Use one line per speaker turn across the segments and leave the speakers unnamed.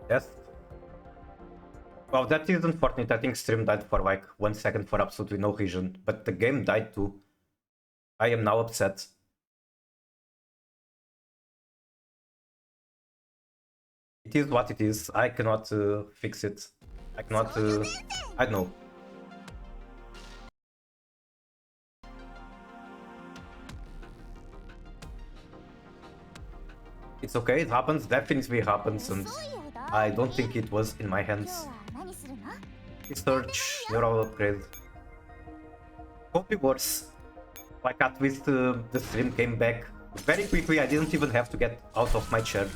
Yes. Well, that is unfortunate. I think stream died for like 1 second for absolutely no reason, but the game died too. I am now upset. It is what it is. I cannot fix it. I cannot. I don't know. It's okay. It happens. Definitely happens, and I don't think it was in my hands. Research, neural upgrade. Could be worse. Like at least the stream came back very quickly. I didn't even have to get out of my chair.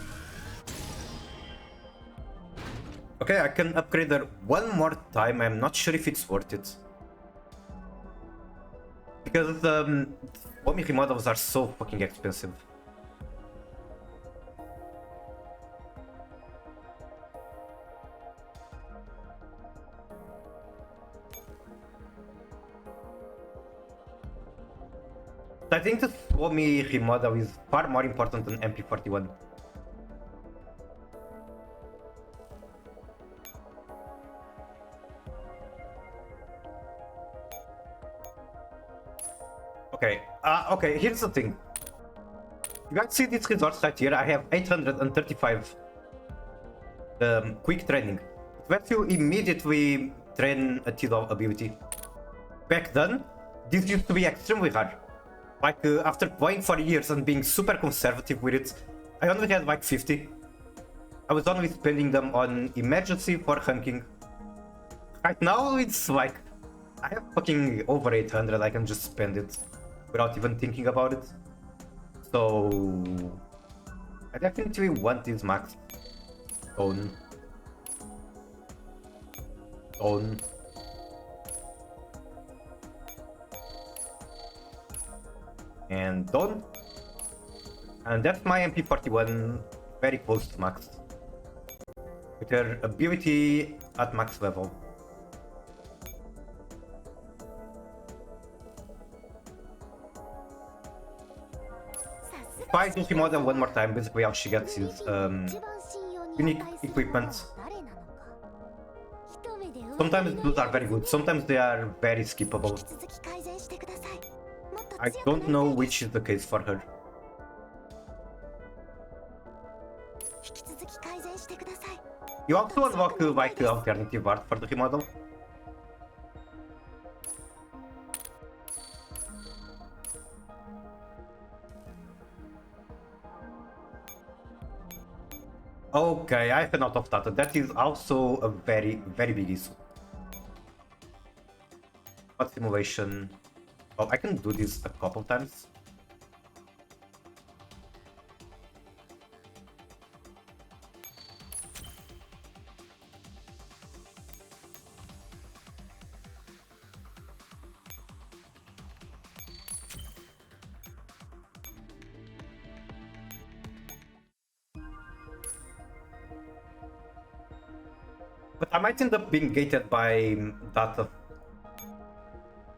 Okay, I can upgrade her one more time. I'm not sure if it's worth it. Because Omni remodels are so fucking expensive. I think the Omni remodel is far more important than MP41. Okay, okay, here's the thing. You guys see this resource right here? I have 835 quick training. It lets you immediately train a Tidal ability. Back then, this used to be extremely hard. Like, after playing for years and being super conservative with it, I only had like 50. I was only spending them on emergency for hunking. Right now, it's like, I have fucking over 800, I can just spend it without even thinking about it. So, I definitely want this max. Stone. And done. And that's my MP41 very close to max. With her ability at max level. If I do remodel one more time, basically how she gets is unique equipment. Sometimes those are very good, sometimes they are very skippable. I don't know which is the case for her. You also unlock like alternative art for the remodel. Okay, I have an out of data. That is also a very big issue. What simulation? Oh, I can do this a couple times. But I might end up being gated by data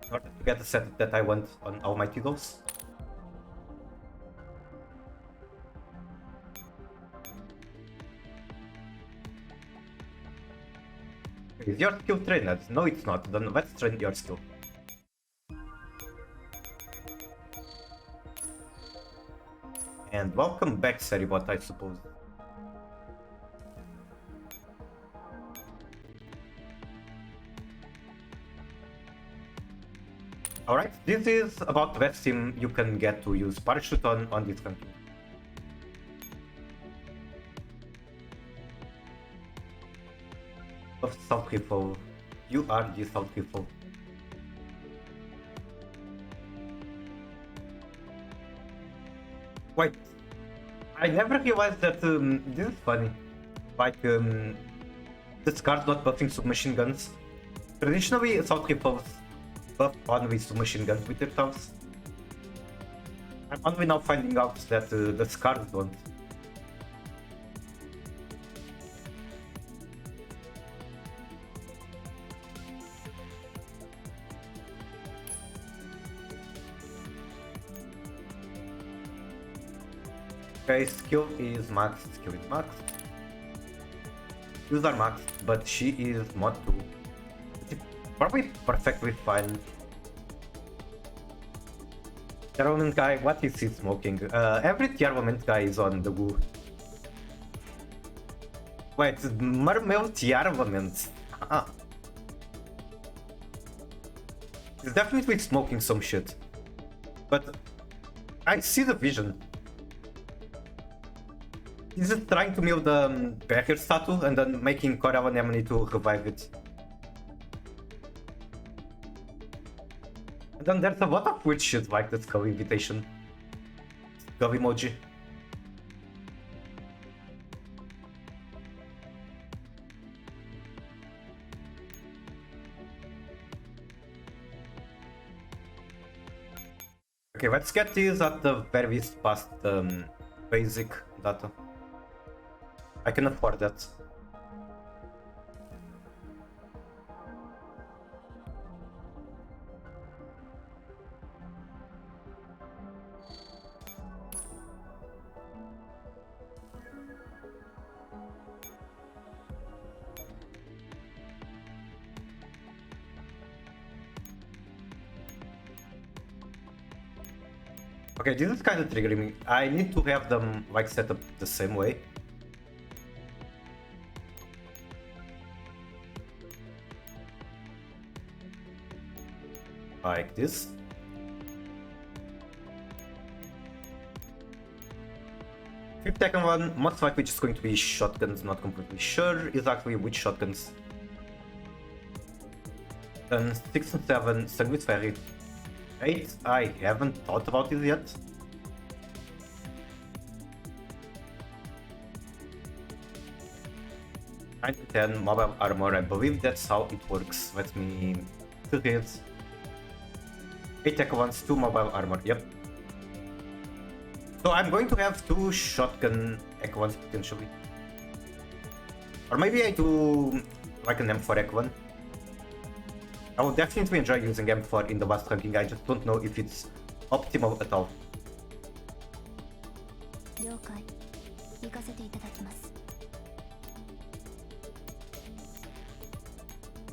in order to get the setup that I want on all my Tidals. Is your skill trained? No, it's not. Then let's train your skill. And welcome back, Seribot, I suppose. Alright, this is about the best team you can get to use parachute on this country. Of South Rifle. You are the South Rifle. Wait, I never realized that this is funny. Like, the Scar's not buffing submachine guns. Traditionally, South Rifles buff on with submachine guns with their thumbs. I'm only now finding out that the Scars don't. Okay, skill is max, skill is max. Shoes are maxed, but she is mod 2. It's probably perfectly fine. Armament guy, what is he smoking? Every armament guy is on the woo. Wait, Mermail armament. Ah. He's definitely smoking some shit. But I see the vision. He's just trying to mill the barrier statue and then making Korel and Emily to revive it. And then there's a lot of weird shit like the skull invitation. Skull emoji. Okay, let's get these at the very least past basic data. I can afford that. Okay, this is kind of triggering me. I need to have them like set up the same way. Like this. Fifth second one, most likely just going to be shotguns, not completely sure exactly which shotguns. Then 6 and 7, Sanguis Ferry. 8, I haven't thought about it yet. Nine to 10, mobile armor, I believe that's how it works. Let me... 2 hits. 8 tech ones, 2 mobile armor, yep. So I'm going to have 2 shotgun Echo 1s potentially. Or maybe I do like an M4 Echo 1. I will definitely enjoy using M4 in the last ranking, I just don't know if it's optimal at all.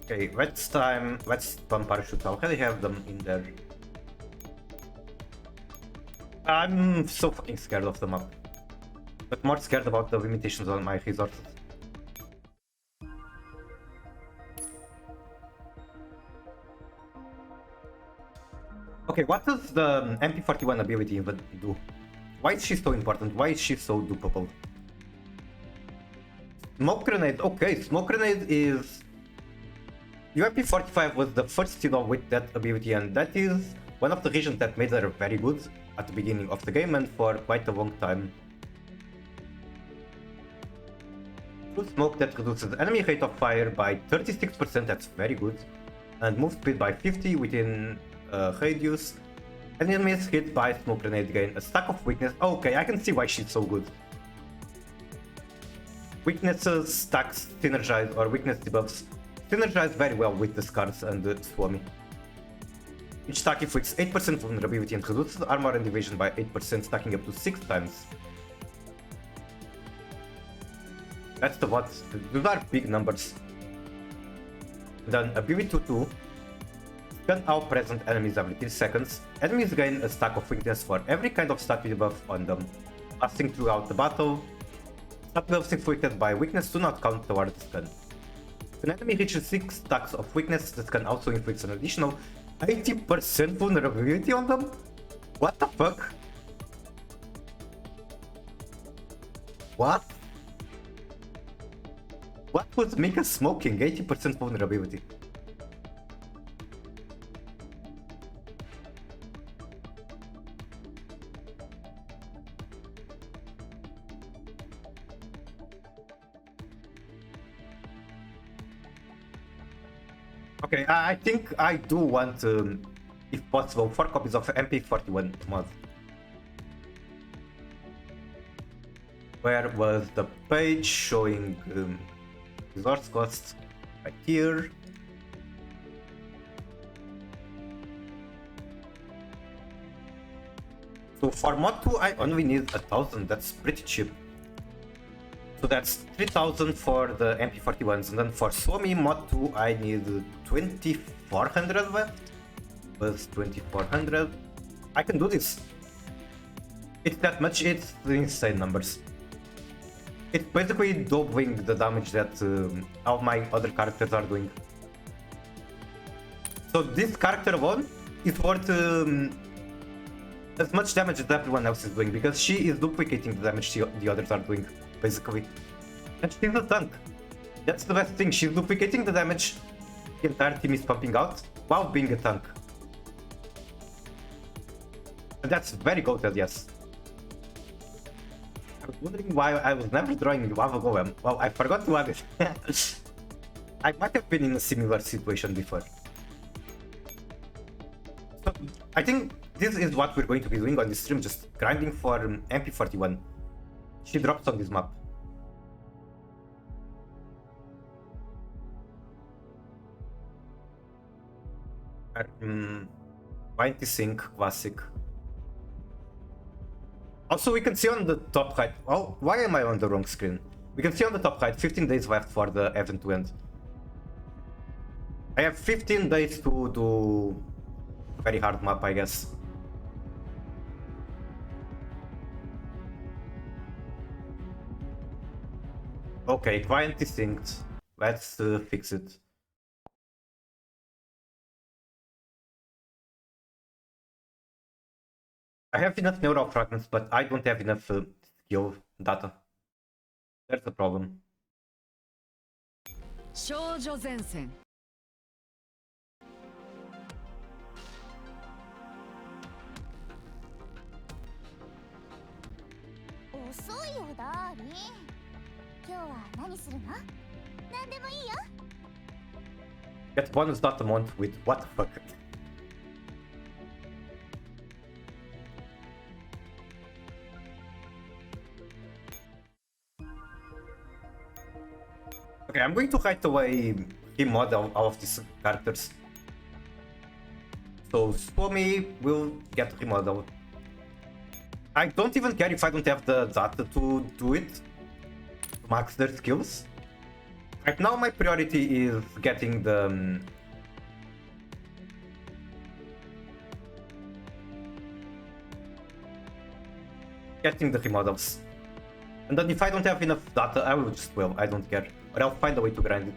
Okay, let's spam parachutes, I already have them in there. I'm so fucking scared of the map. But more scared about the limitations on my resources. Okay, what does the MP41 ability even do? Why is she so important? Why is she so dupable? Smoke Grenade, okay, Smoke Grenade is... UMP45 was the first hero with that ability, and that is one of the reasons that made her very good at the beginning of the game and for quite a long time. Full smoke that reduces enemy rate of fire by 36%, that's very good, and move speed by 50 within radius. Enemies hit by smoke grenade gain a stack of weakness. Okay, I can see why she's so good. Weaknesses, stacks, synergize, or weakness debuffs synergize very well with the Scars and the Swami. Each stack inflicts 8% vulnerability and reduces armor and evasion by 8%, stacking up to 6 times. That's the what? Those are big numbers. Then ability 2. Stun all present enemies every 3 seconds. Enemies gain a stack of weakness for every kind of stat debuff on them, lasting throughout the battle. Stat buffs inflicted by weakness do not count towards stun. If an enemy reaches 6 stacks of weakness, the stun also inflicts an additional 80% vulnerability on them? What the fuck? What? What was Mika smoking? 80% vulnerability. Okay, I think I do want, if possible, 4 copies of MP41 mod. Where was the page showing resource costs? Right here. So for mod 2 I only need 1000, that's pretty cheap. So that's 3000 for the MP41s, and then for Suomi Mod 2 I need 2400 left. Plus 2400. I can do this. It's that much, it's insane numbers. It's basically doubling the damage that all my other characters are doing. So this character alone is worth as much damage as everyone else is doing, because she is duplicating the damage the others are doing, basically. And she's a tank. That's the best thing, she's duplicating the damage the entire team is pumping out while being a tank. And that's very goated, yes. I was wondering why I was never drawing Lava Golem. Well, I forgot to add it. I might have been in a similar situation before. So, I think this is what we're going to be doing on this stream, just grinding for MP41. She drops on this map. Mighty Sync Classic. Also, we can see on the top right. Oh, why am I on the wrong screen? We can see on the top right 15 days left for the event to end. I have 15 days to do very hard map, I guess. Okay, client is synced. Let's fix it. I have enough neural fragments, but I don't have enough skill data. That's the problem.
少女前線
遅いよダーリン。今日は何するの？何でもいいよ。
Get bonus data month with what the fuck? Okay, I'm going to write away remodel all of these characters. So Suomi will get remodel. I don't even care if I don't have the data to do it, to max their skills. Right now my priority is getting the remodels. And then if I don't have enough data, I will just well, I don't care. But I'll find a way to grind it.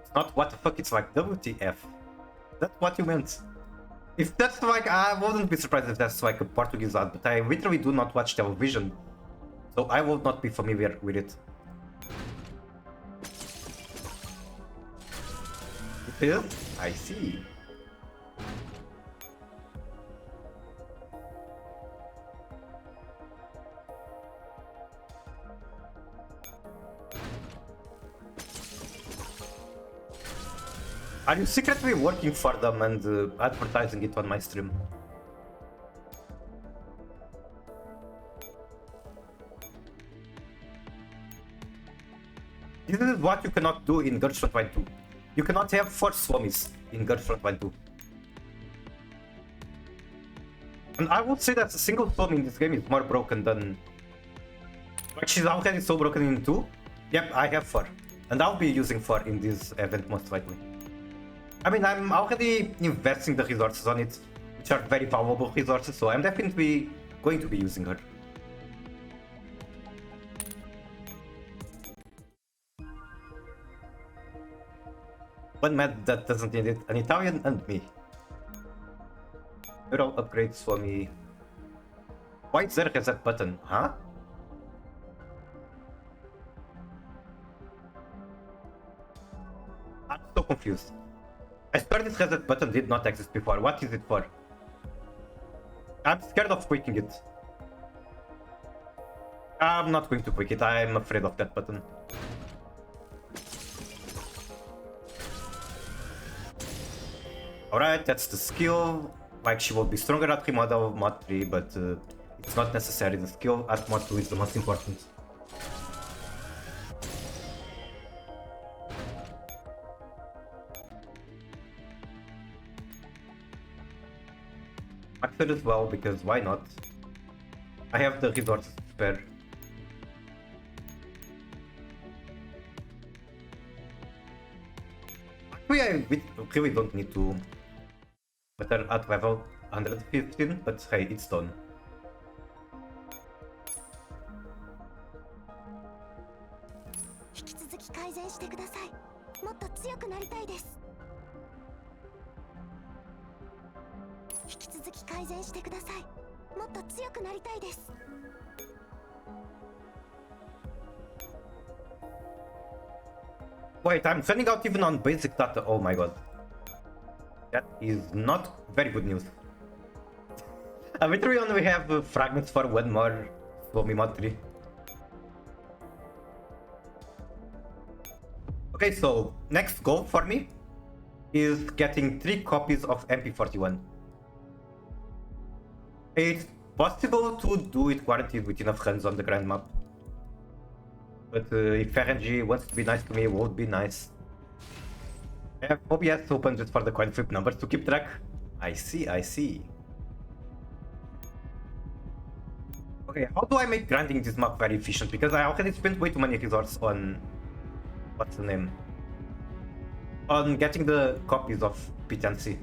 It's not what the fuck, it's like WTF. That's what you meant. If that's like, I wouldn't be surprised if that's like a Portuguese ad, but I literally do not watch television. So I will not be familiar with it. It is? I see. Are you secretly working for them and advertising it on my stream? This is what you cannot do in Girls Frontline 2. You cannot have 4 Swamis in Girls Frontline 2. And I would say that a single Swami in this game is more broken than... Like, she's already so broken in 2. Yep, I have 4. And I'll be using 4 in this event most likely. I mean, I'm already investing the resources on it, which are very valuable resources, so I'm definitely going to be using her. One med that doesn't need it, an Italian and me. Neural upgrade Swami. Why is there a reset button, huh? I'm so confused. I swear this reset button did not exist before. What is it for? I'm scared of quicking it. I'm not going to quick it. I'm afraid of that button. Alright, that's the skill. Like, she will be stronger at remodel mod 3, but it's not necessary. The skill at mod 2 is the most important. Lancer as well, because why not? I have the resources to spare. Actually, I really don't need to better at level 115, but hey, it's done. Wait, I'm sending out even on basic data. Oh my god. That is not very good news. I literally only have fragments for one more Swami Mod 3. Okay, so next goal for me is getting 3 copies of MP41. It's possible to do it guaranteed with enough runs on the grand map. But if RNG wants to be nice to me, it would be nice. I have OBS open just for the coin flip numbers to keep track. I see, I see. Okay, how do I make grinding this map very efficient? Because I already spent way too many resources on... what's the name? On getting the copies of pt2.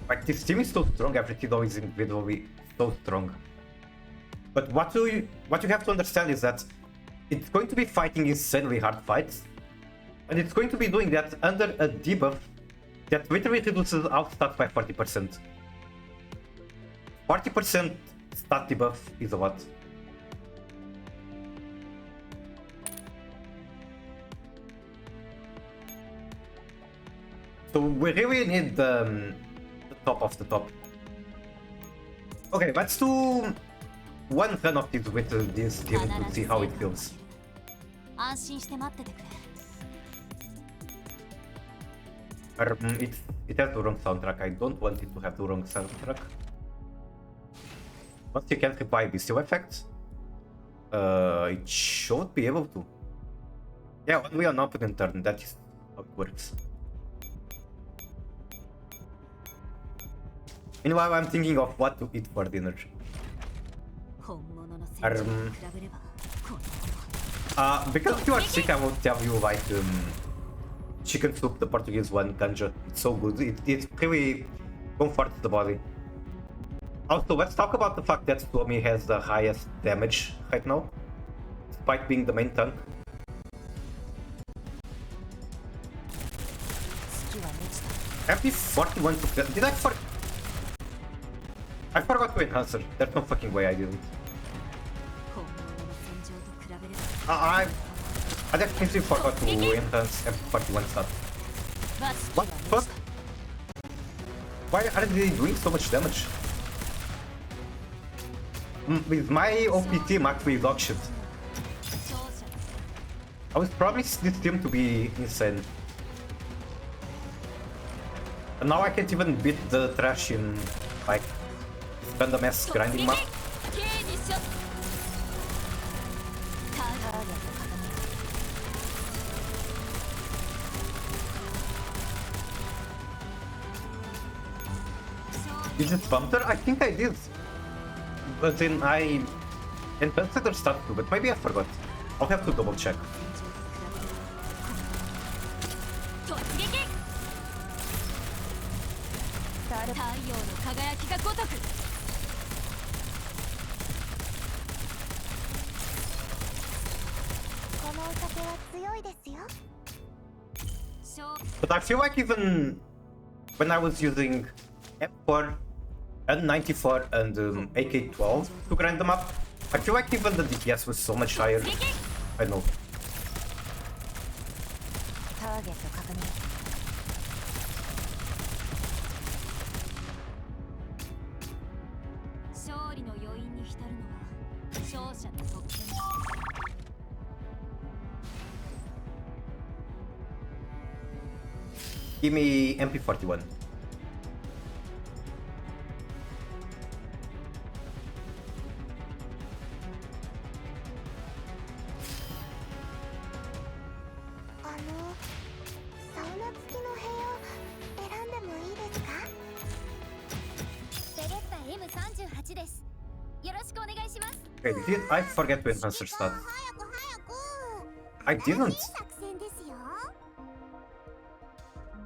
Like, this team is so strong, every kid is individually so strong. But what you have to understand is that it's going to be fighting insanely hard fights, and it's going to be doing that under a debuff that literally reduces our stats by 40%. 40% stat debuff is a lot. So we really need the top of the top. Okay, let's do one run of this with this team to see how it feels. It has the wrong soundtrack. I don't want it to have the wrong soundtrack. Once you can reply visual effects, it should be able to. Yeah, when we are not in turn, that is how it works. Meanwhile, I'm thinking of what to eat for dinner. Because you are sick, I will tell you like chicken soup, the Portuguese one, ganja. It's so good. It really comforts the body. Also, let's talk about the fact that Suomi has the highest damage right now, despite being the main tank. MP41 to... Did I forgot to enhance her. There's no fucking way I didn't. I definitely forgot to enhance MP41 stat. What the fuck? Why are they doing so much damage? With my OPT, I'm actually dog shit. I was promised this team to be insane. And now I can't even beat the trash in, like, random ass grinding map. Is it Bumper? I think I did. But then I enhanced their stat too, but maybe I forgot. I'll have to double check. But I feel like even when I was using M4 and 94 and AK12 to grind them up, I feel like even the DPS was so much higher. I know. Give me MP41. Okay, did I forget to enhance her stats? I didn't.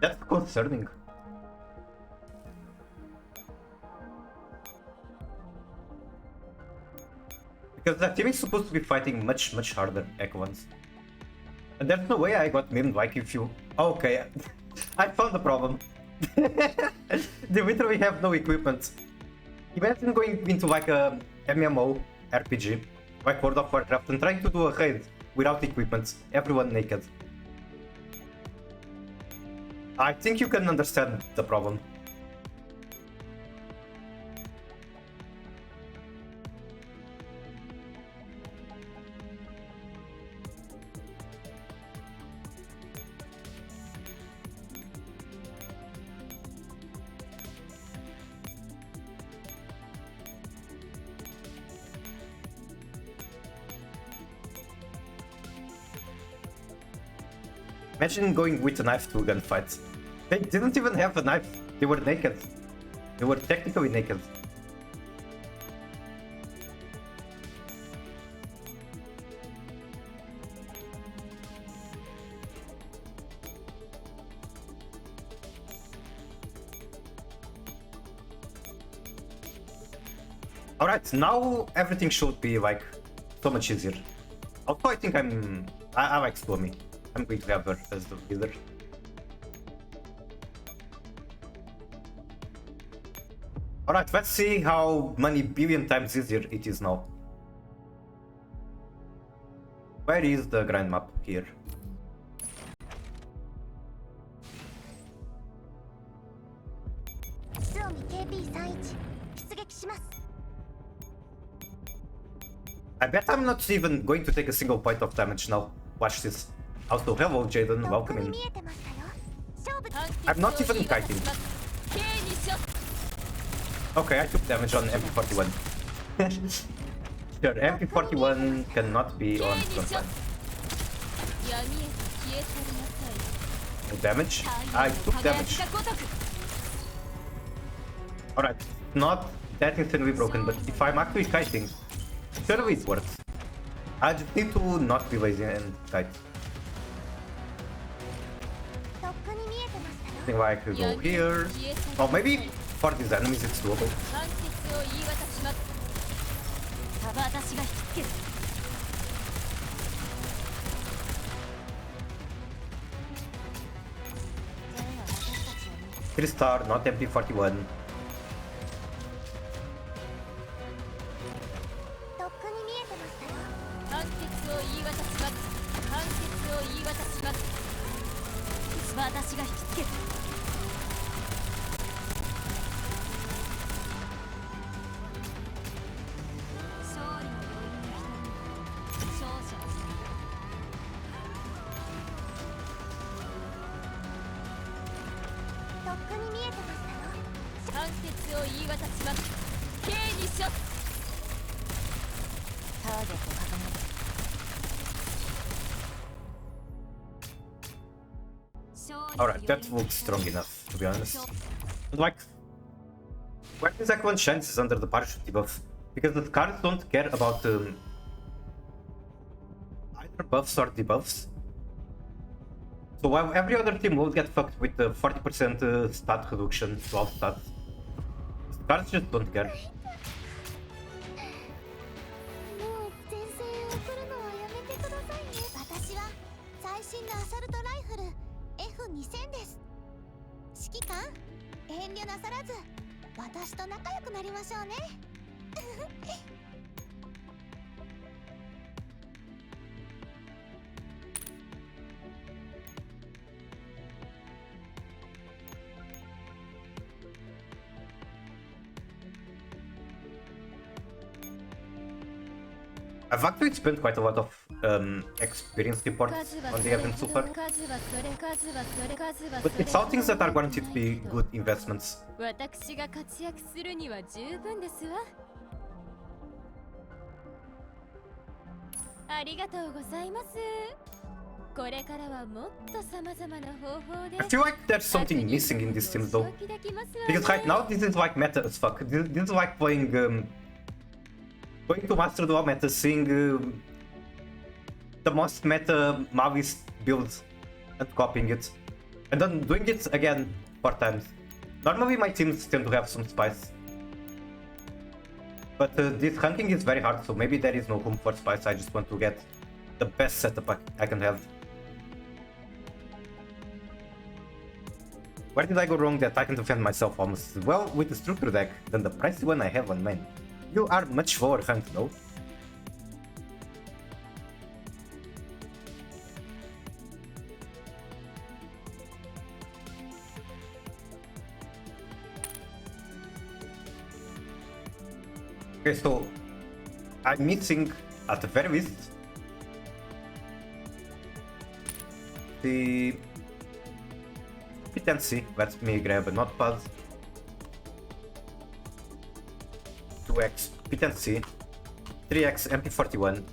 That's concerning. Because that team is supposed to be fighting much harder Echo ones. And there's no way I got memed like if you... Okay, I found the problem. They literally have no equipment. Imagine going into like a MMO RPG, like World of Warcraft, and trying to do a raid without equipment, everyone naked. I think you can understand the problem. Imagine going with a knife to a gunfight. They didn't even have a knife. They were naked. They were technically naked. Alright, now everything should be like so much easier. Also, I think I like Stormy. I'm going to have her as the leader. Alright, let's see how many billion times easier it is now. Where is the grind map here? I bet I'm not even going to take a single point of damage now. Watch this. Also, hello Jaden, welcome in. I'm not even kiting. Okay, I took damage on MP41. Sure, MP41 cannot be on frontline. No damage? I took damage. Alright, not that instantly broken, but if I'm actually kiting, surely it works. I just need to not be lazy and kite. I think I could go here. Or maybe for these enemies it's doable. Three star, not MP41. Alright, that looks strong enough, to be honest. But like, where is Equan's chances under the parachute debuff? Because the cards don't care about either buffs or debuffs. So while every other team will get fucked with the 40% stat reduction to all stats, the cards just don't care. I've actually spent quite a lot of experience reports on the event so far. But it's all things that are guaranteed to be good investments. I feel like there's something missing in this team though. Because right now this is like meta as fuck. This is like playing Going to master dual meta, seeing the most meta Mavis build and copying it. And then doing it again 4 times. Normally my teams tend to have some spice. But this ranking is very hard, so maybe there is no room for spice. I just want to get the best setup I can have. Where did I go wrong that I can defend myself almost as well with the structure deck than the pricey one I have on main? You are much lower ranked though. Okay, so I'm missing at the very least the pt2. Let me grab a notepad. 2x pt2, 3x mp41,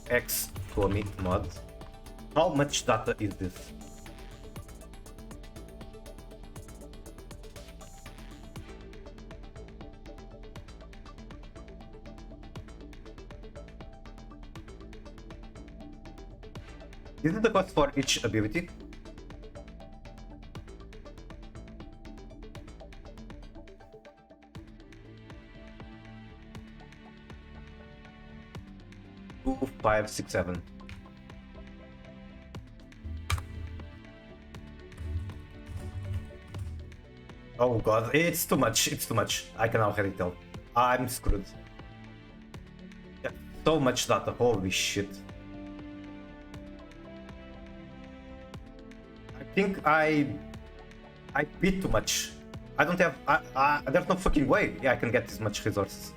2x Komi mod. How much data is this? This is the cost for each ability. Two, 5, 6, 7. Oh god, it's too much, it's too much. I can already tell. I'm screwed. That's so much data, holy shit. I think I beat too much. I don't have, there's no fucking way I can get this much resources.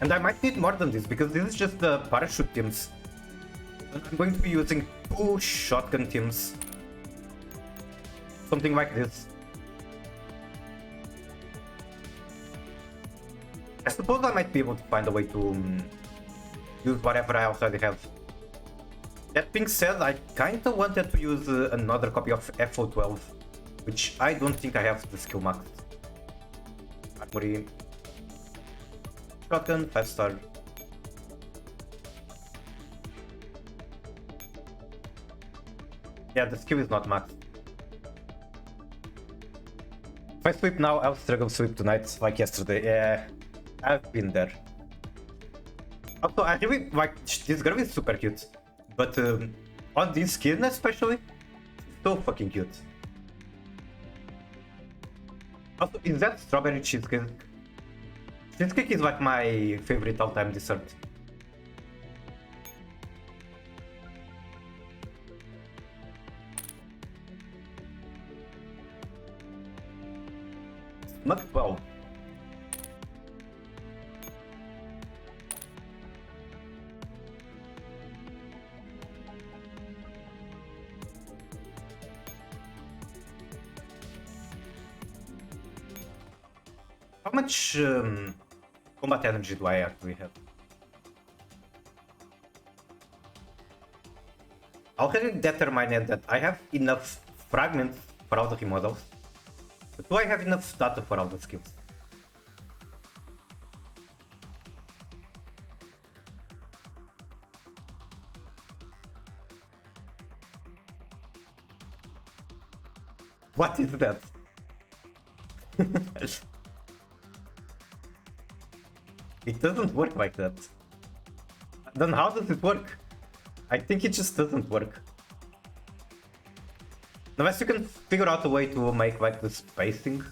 And I might need more than this, because this is just the parachute teams. And I'm going to be using 2 shotgun teams. Something like this. I suppose I might be able to find a way to use whatever I already have. That being said, I kinda wanted to use another copy of FO12, which I don't think I have the skill maxed. Armory. Shotgun, 5-star. Yeah, the skill is not maxed. If I sweep now, I'll struggle sweep tonight, like yesterday. Yeah, I've been there. Also, I really like this girl is super cute, but on this skin especially, so fucking cute. Also, is that strawberry cheesecake? Cheesecake is like my favorite all-time dessert. Not well. How much combat energy do I actually have? I already determined that I have enough fragments for all the remodels. But do I have enough data for all the skills? What is that? It doesn't work like that. Then how does it work? I think it just doesn't work. Unless you can figure out a way to make like the spacing.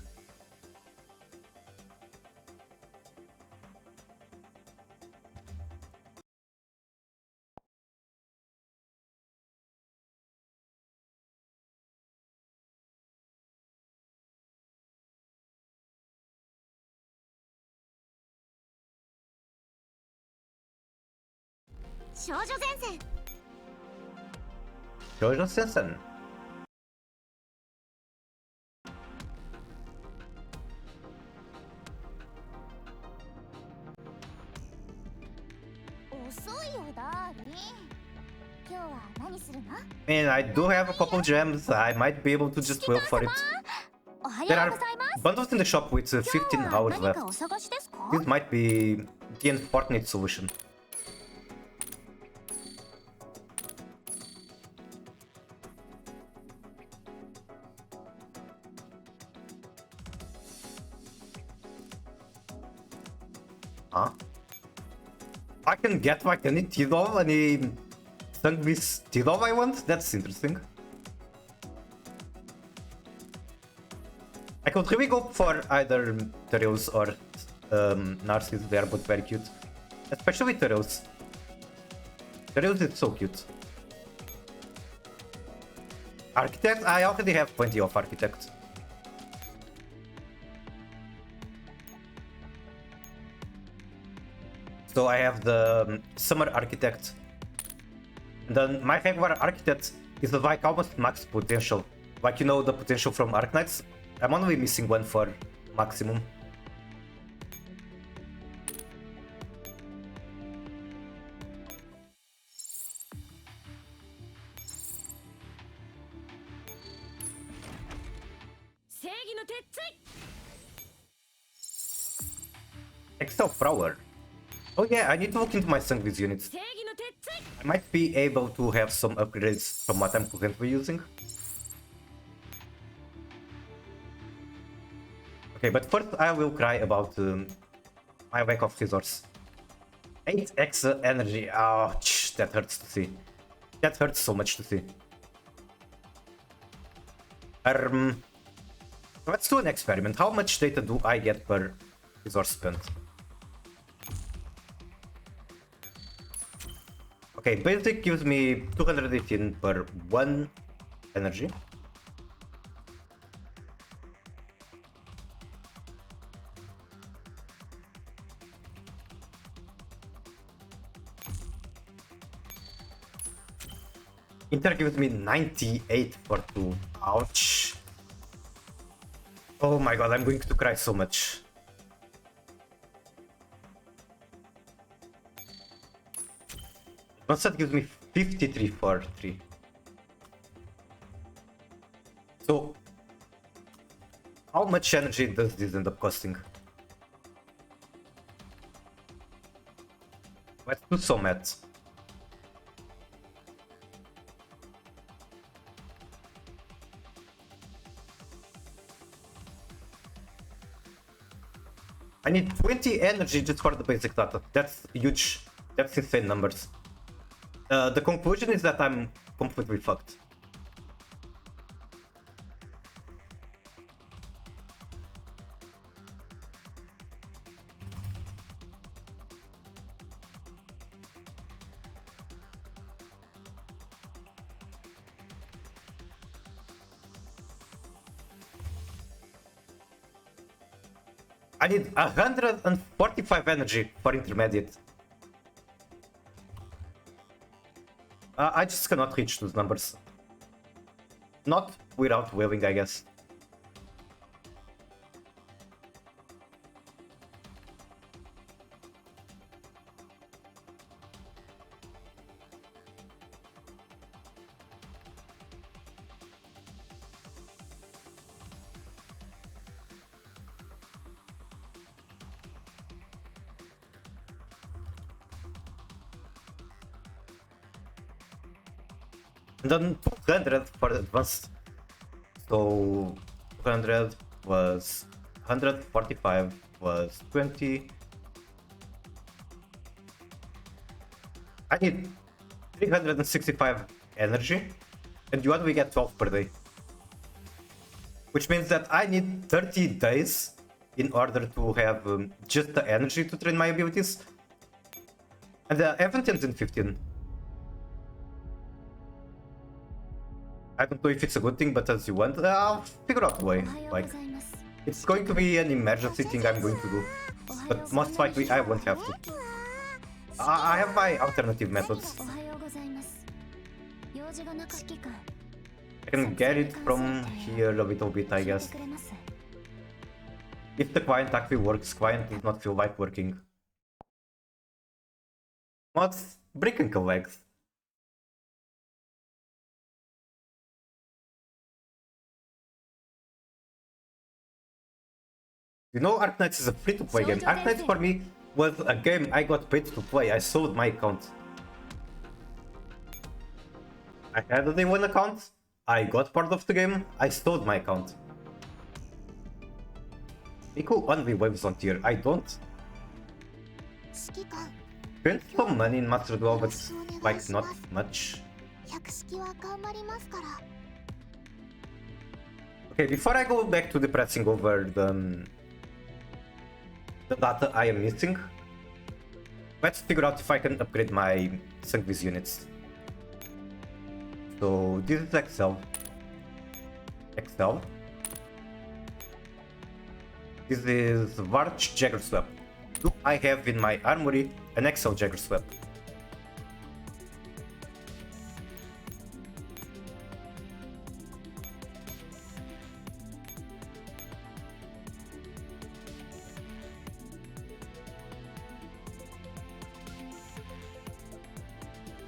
Jojo Sensen.
遅いよダーリン。今日は何するの？
And I do have a couple gems. I might be able to just wait for it.
おはよ
There
う
are
ございます。
bundles in the shop with 15 hours
何か
left.
お探しですか？
This might be the unfortunate solution. Huh? I can get like any T-Dove, any Sungbeast T-Dove I want? That's interesting. I could really go for either Tereus or Narcissus. They are both very cute. Especially Tereus. Tereus is so cute. Architect? I already have plenty of Architect. So I have the Summer Architect. Then my regular Architect is like almost max potential. Like, you know, the potential from Arknights. I'm only missing one for maximum. Excel Prowler. Oh yeah, I need to look into my Sungbeast units. I might be able to have some upgrades from what I'm currently using. Okay, but first I will cry about my lack of resource. 8 extra energy. Ouch, that hurts to see. That hurts so much to see. Let's do an experiment. How much data do I get per resource spent? Okay, basic gives me 218 per 1 energy. Inter gives me 98 for 2. Ouch. Oh my god, I'm going to cry so much. One set gives me 53 for 3. So, how much energy does this end up costing? Let's do some math. I need 20 energy just for the basic data. That's huge. That's insane numbers. The conclusion is that I'm completely fucked. I need 145 energy for intermediate. I just cannot reach those numbers. Not without wailing, I guess. And then 200 for advanced. So 200 was 145 was 20. I need 365 energy, and you only get 12 per day. Which means that I need 30 days in order to have just the energy to train my abilities. And the event ends in 15. I don't know if it's a good thing, but as you want, I'll figure out a way. Like, it's going to be an emergency thing I'm going to do, but most likely I won't have to. I have my alternative methods. I can get it from here a little bit, I guess. If the client actually works, client does not feel like working. Mods, breaking legs. You know, Arknights is a free-to-play game. Arknights for me was a game I got paid to play. I sold my account. I had a day one account. I got part of the game. I sold my account. Miku only waves on tier. I don't. Spent some money in Master Duel, but like not much. Okay, before I go back to depressing over the data I am missing, let's figure out if I can upgrade my Sungviz units. So this is Excel. This is Varch Jagger Swap. Do I have in my armory an Excel Jagger Swap?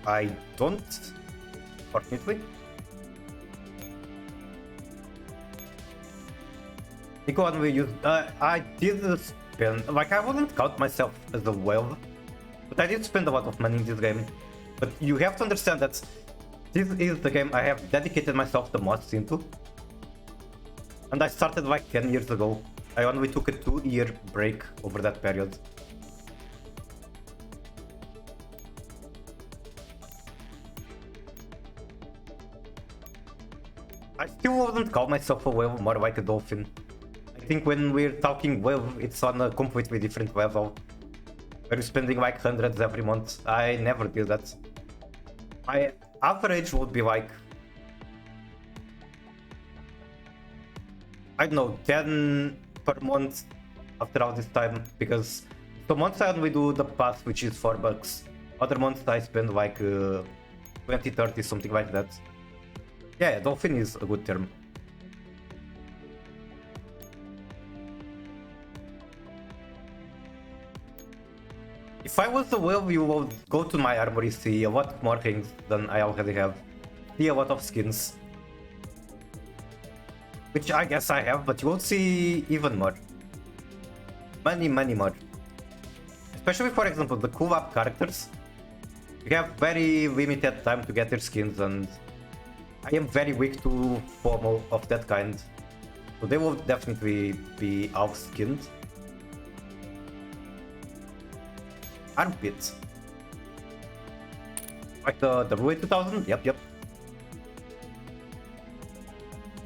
I don't, fortunately. Nico, when we use, I did spend, like I wouldn't count myself as a whale, but I did spend a lot of money in this game. But you have to understand that this is the game I have dedicated myself the most into. And I started like 10 years ago. I only took a 2-year break over that period. I still wouldn't call myself a whale, more like a dolphin. I think when we're talking whale, it's on a completely different level. We're spending like hundreds every month. I never do that. My average would be like, I don't know, 10 per month after all this time, because the months I only do the pass, which is $4. Other months I spend like 20, 30, something like that. Yeah, dolphin is a good term. If I was a whale, you would go to my armory, see a lot more things than I already have. See a lot of skins. Which I guess I have, but you will see even more. Many more. Especially, for example, the cool up characters. You have very limited time to get their skins, and I am very weak to FOMO of that kind. So they will definitely be out-skinned. Armpit. Like the Rue 2000? Yep.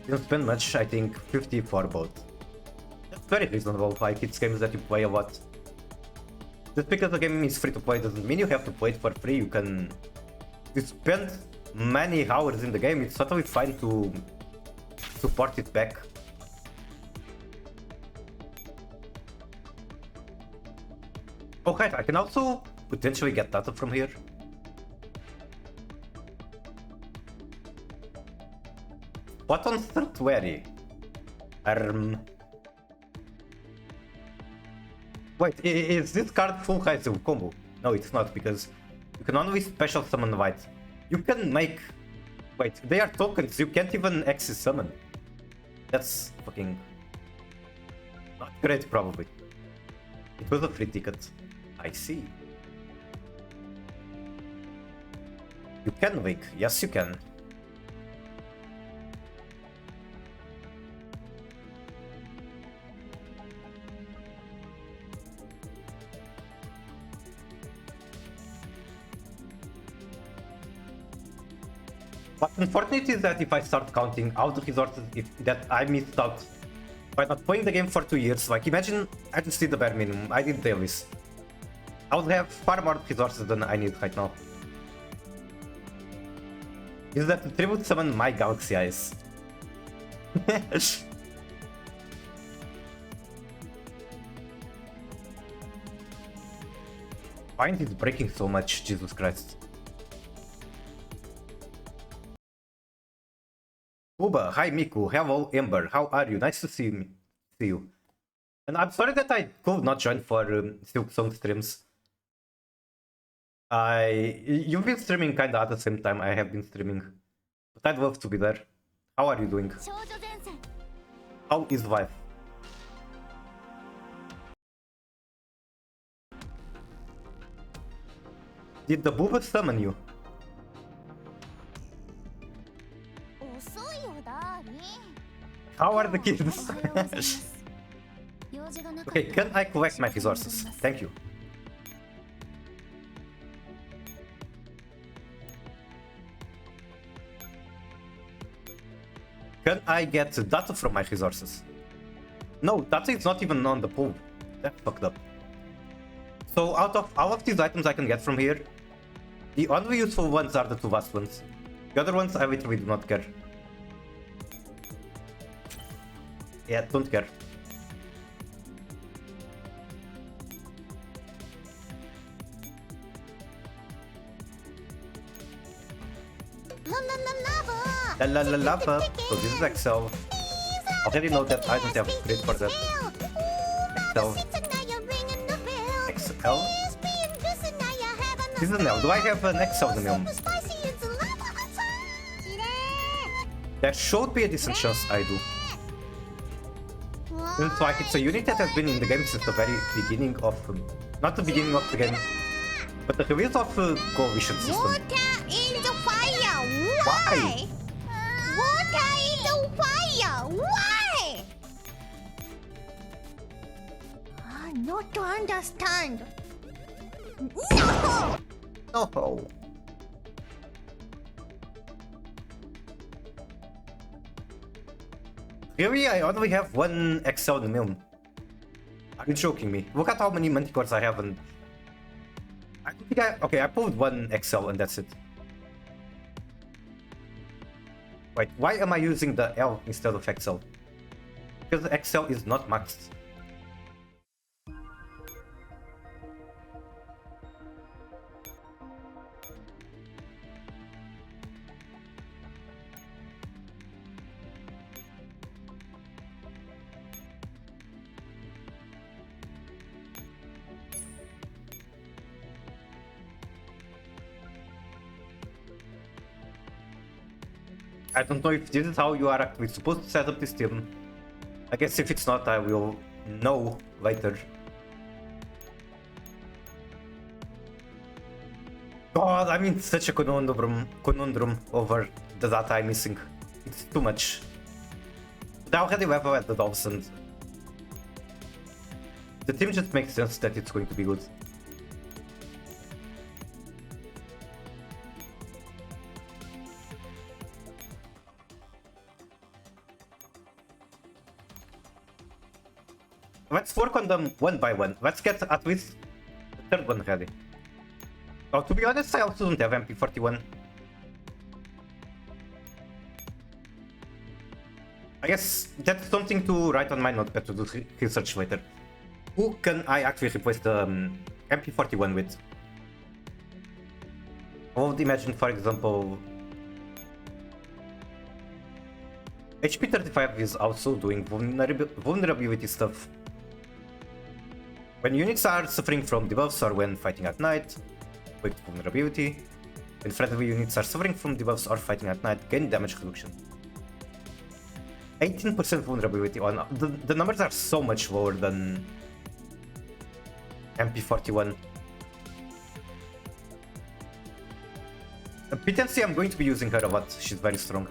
Didn't spend much, I think 50 for both. That's very reasonable, like it's games that you play a lot. Just because the game is free to play doesn't mean you have to play it for free. You spend many hours in the game, it's totally fine to support it back. Okay, I can also potentially get data from here. What on Statuary? Wait, is this card full Haizu combo? No, it's not, because you can only special summon white. You can make... Wait, they are tokens, you can't even access summon. That's fucking... not great, probably. It was a free ticket. I see. You can wake. Yes, you can. But unfortunate is that if I start counting all the resources that I missed out by not playing the game for 2 years, like imagine I just did the bare minimum, I did dailies. I would have far more resources than I need right now. Is that the tribute summon my Galaxy Eyes? Mind is breaking so much, Jesus Christ. Uba, hi Miku, hello Ember, how are you? Nice to see you. And I'm sorry that I could not join for Silk Song streams. You've been streaming kinda at the same time I have been streaming. But I'd love to be there. How are you doing?
少女前線
How is life? Did the booba summon you?
遅いよダーリン
How are the
お
kids?
はようございます用事がなかった
Okay, can I collect my resources? Thank you. Can I get data from my resources? No, data is not even on the pool. That's fucked up. So out of all of these items I can get from here, the only useful ones are the two last ones. The other ones I literally do not care. Yeah, don't care. La la la lava. So this is Excel. Already know that I don't have upgrade for that. Excel. XL? This is an L. Do I have an XL in the mail? There should be a decent chance I do. It's like it's a unit that has been in the game since the very beginning of... not the beginning of the game, but the release of Convolutional system.
Water in the fire!
Why?
Water in the fire! Why? Not to understand. No!
No. Really? I only have one XL in the mail. Are you joking me? Look at how many manticores I have and... I think okay, I pulled one XL and that's it. Wait, why am I using the L instead of XL? Because the XL is not maxed. I don't know if this is how you are actually supposed to set up this team. I guess if it's not, I will know later. God, I'm in such a conundrum over the data I'm missing. It's too much. But I already level at the dolls and the team just makes sense that it's going to be good. Let's work on them one by one. Let's get at least the third one ready. Oh, to be honest, I also don't have MP41. I guess that's something to write on my notepad to do research later. Who can I actually replace the MP41 with? I would imagine, for example, HP35 is also doing vulnerability stuff. When units are suffering from debuffs or when fighting at night, with vulnerability. When friendly units are suffering from debuffs or fighting at night, gain damage reduction. 18% vulnerability on... The numbers are so much lower than MP41. Pt2 I'm going to be using her a lot, she's very strong.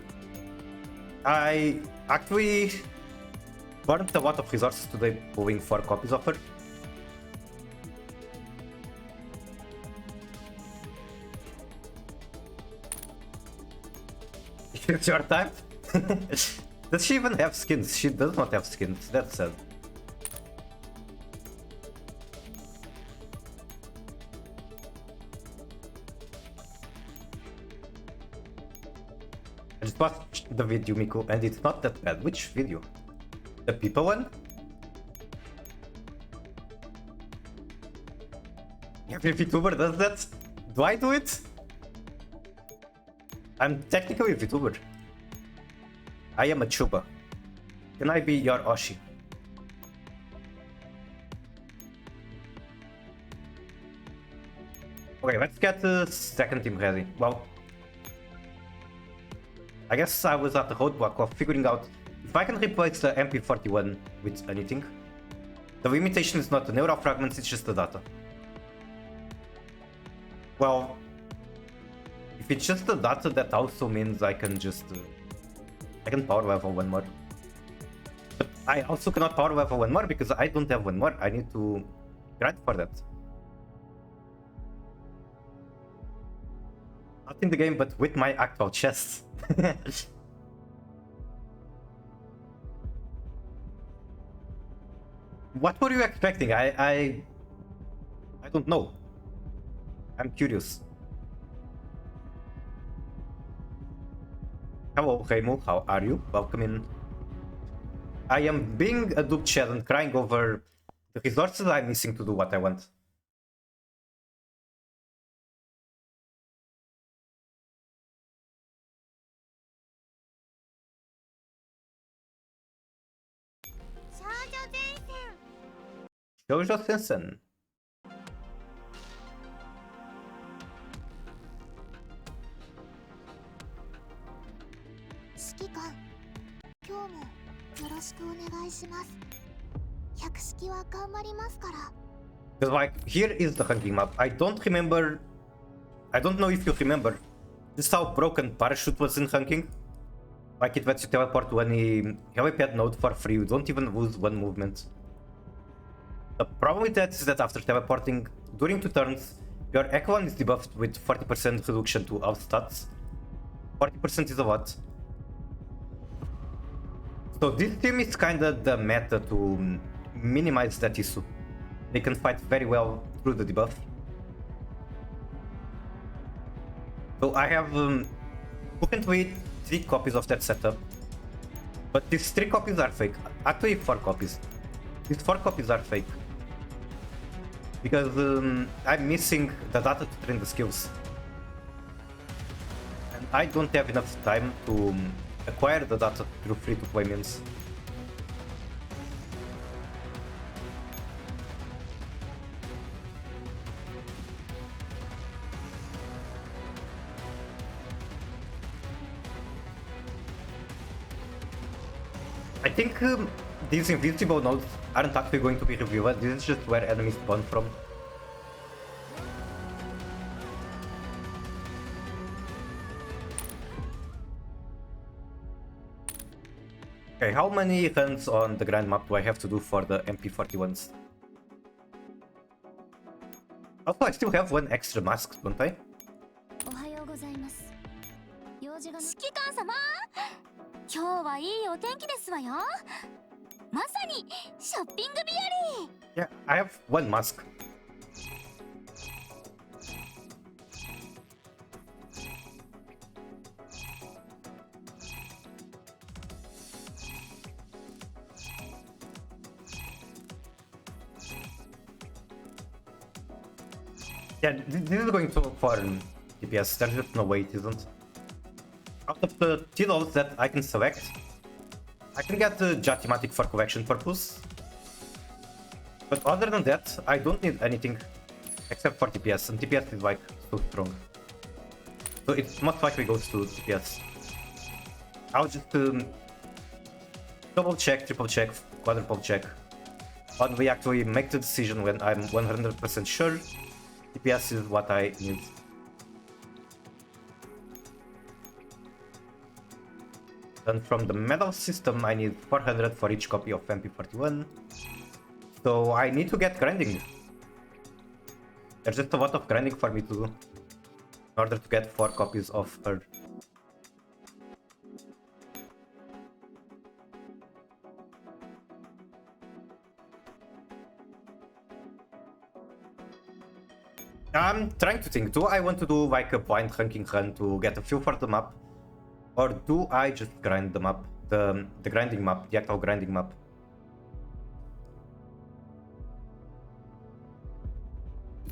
I actually burned a lot of resources today pulling 4 copies of her. It's your time? Does she even have skins? She does not have skins, that's sad. I just watched the video, Miku, and it's not that bad. Which video? The people one? Every VTuber does that? Do I do it? I'm technically a VTuber. I am a Chuba. Can I be your Oshi? Okay, let's get the second team ready. Well, I guess I was at the roadblock of figuring out if I can replace the MP41 with anything. The limitation is not the neural fragments, it's just the data. Well, if it's just the data, that also means I can just... I can power level one more. But I also cannot power level one more because I don't have one more. I need to grind for that. Not in the game, but with my actual chest. What were you expecting? I don't know. I'm curious. Hello, Raimo. How are you? Welcome in. I am being a dupe chat and crying over the resources I'm missing to do what I want. Shoujo Sensen.
指揮官、今日もよろしくお願いします。百式は頑張りますから。
Because like, here is the hunting map. I don't remember... I don't know if you remember just how broken parachute was in hunting. Like it lets you teleport to any helipad node for free. You don't even lose one movement. The problem with that is that after teleporting during 2 turns, your Echo 1 is debuffed with 40% reduction to all stats. 40% is a lot. So this team is kinda the meta to minimize that issue. They can fight very well through the debuff. So I have currently 3 copies of that setup. But these 3 copies are fake. Actually 4 copies. These 4 copies are fake. Because I'm missing the data to train the skills. And I don't have enough time to acquire the data through free-to-play means. I think these invisible nodes aren't actually going to be revealed. This is just where enemies spawn from. Okay, how many runs on the grand map do I have to do for the MP41s? Also, I still have 1 extra mask, don't I?
おはようございます。用事が指揮官様、今日はいいお天気ですわよ。まさにショッピング日和。
Yeah, I have 1 mask. Yeah, this is going to for DPS. There's just no way it isn't. Out of the titles that I can select, I can get the Jatimatic for collection purpose. But other than that, I don't need anything except for DPS, and DPS is like so strong. So it most likely goes to DPS. I'll just double check, triple check, quadruple check. When we actually make the decision when I'm 100% sure DPS is what I need. Then from the medal system, I need 400 for each copy of MP41. So I need to get grinding. There's just a lot of grinding for me to do in order to get 4 copies of her. I'm trying to think, do I want to do like a blind ranking run to get a feel for the map? Or do I just grind the map, the grinding map, the actual grinding map?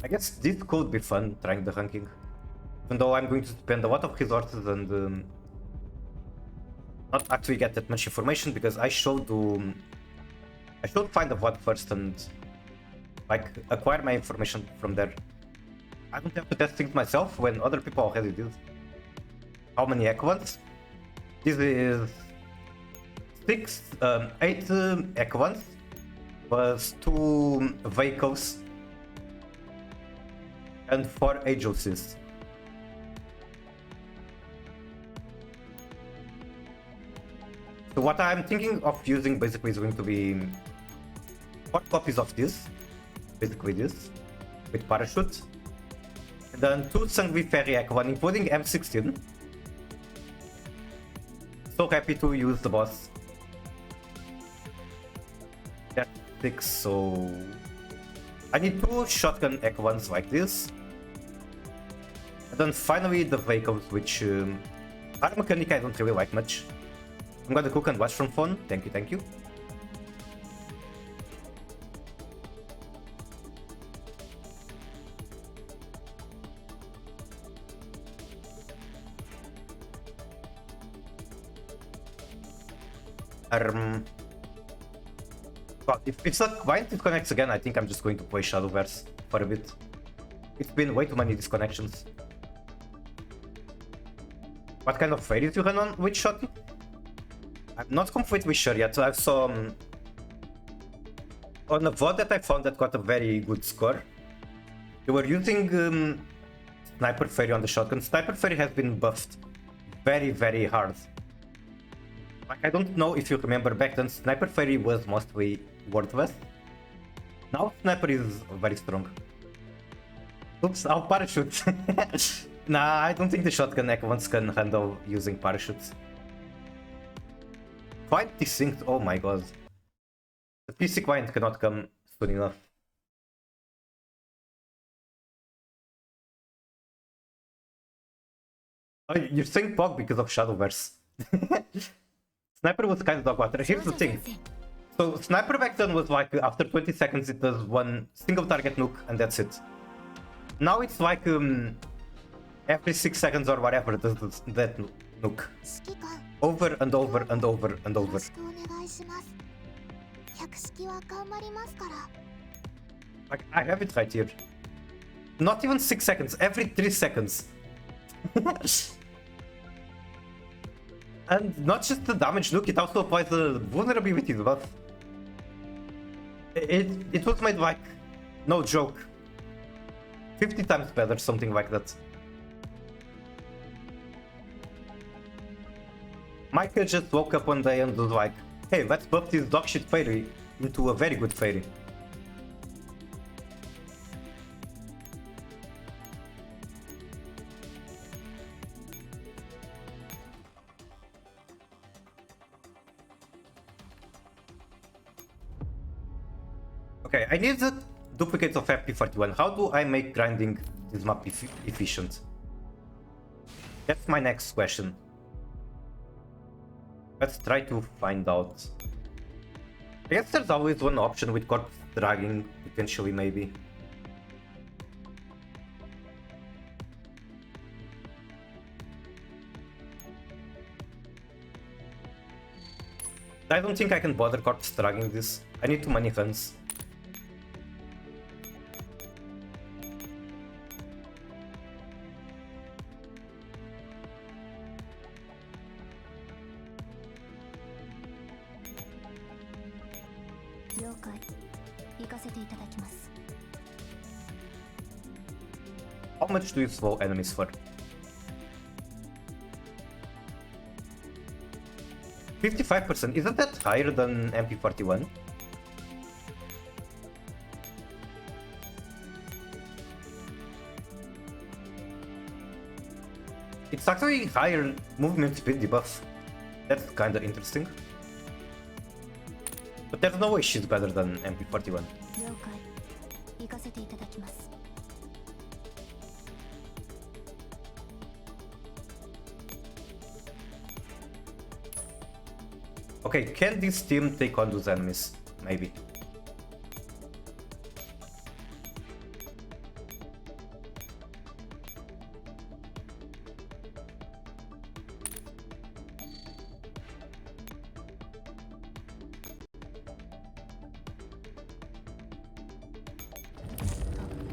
I guess this could be fun, trying the ranking. Even though I'm going to spend a lot of resources and not actually get that much information, because I should find a VOD first and like acquire my information from there. I don't have to test things myself when other people already did. How many Equans? This is 8 Equans plus 2 vehicles and 4 agencies. So what I'm thinking of using basically is going to be 4 copies of this, basically this, with parachute. And then 2 Sangvi Ferry Equan, including M16. So happy to use the boss. That's 6, so I need 2 shotgun Equans like this. And then finally the vehicles, which Art Mechanic I don't really like much. I'm gonna cook and watch from phone. Thank you, thank you. But if it's not Vine disconnects again, I think I'm just going to play Shadowverse for a bit. It's been way too many disconnections. What kind of fairies you run on with Shotty? I'm not completely sure yet. I saw on a VOD that I found that got a very good score. They were using Sniper Fairy on the shotgun. Sniper Fairy has been buffed very, very hard. Like, I don't know if you remember back then, Sniper Fairy was mostly worthless. Now Sniper is very strong. Oops, I'll parachute. Nah, I don't think the shotgun Equans can handle using parachutes. Quite desynced, oh my god. The PC client cannot come soon enough. Oh, you're saying Pog because of Shadowverse. Sniper was kind of dog water. Here's the thing. So Sniper back then was like, after 20 seconds it does one single target nuke and that's it. Now it's like every 6 seconds or whatever it does that nuke. Over and over and over and over. Like, I have it right here. Not even 6 seconds, every 3 seconds. And not just the damage nuke, it also applies the vulnerability buff. It was made like, no joke, 50 times better, something like that. Micah just woke up one day and was like, hey, let's buff this dogshit fairy into a very good fairy. Okay, I need the duplicates of FP41. How do I make grinding this map efficient? That's my next question. Let's try to find out. I guess there's always one option with corpse dragging, potentially, maybe. I don't think I can bother corpse dragging this. I need too many guns. How much do you slow enemies for? 55%, isn't that higher than MP41? It's actually higher movement speed debuff. That's kinda interesting. But there's no way she's better than MP41. Okay, can this team take on those enemies? Maybe.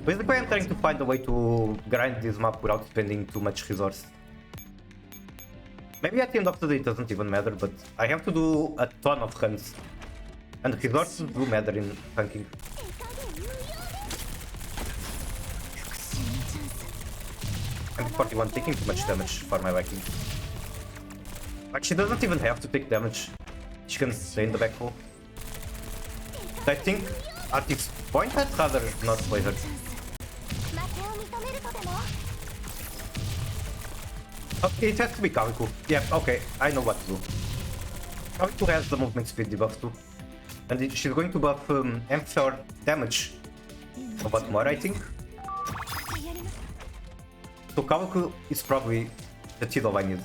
Basically, I'm trying to find a way to grind this map without spending too much resource. Maybe at the end of the day it doesn't even matter, but I have to do a ton of runs. And resources do matter in tanking. I'm 41 taking too much damage for my liking. Like, she doesn't even have to take damage. She can stay in the back hole. I think at this point I'd rather not play her. Okay, it has to be Kaviku. Yeah, okay, I know what to do. Kaviku has the movement speed debuff too. And she's going to buff M4 damage a lot more, I think. So Kaviku is probably the Tidal I need.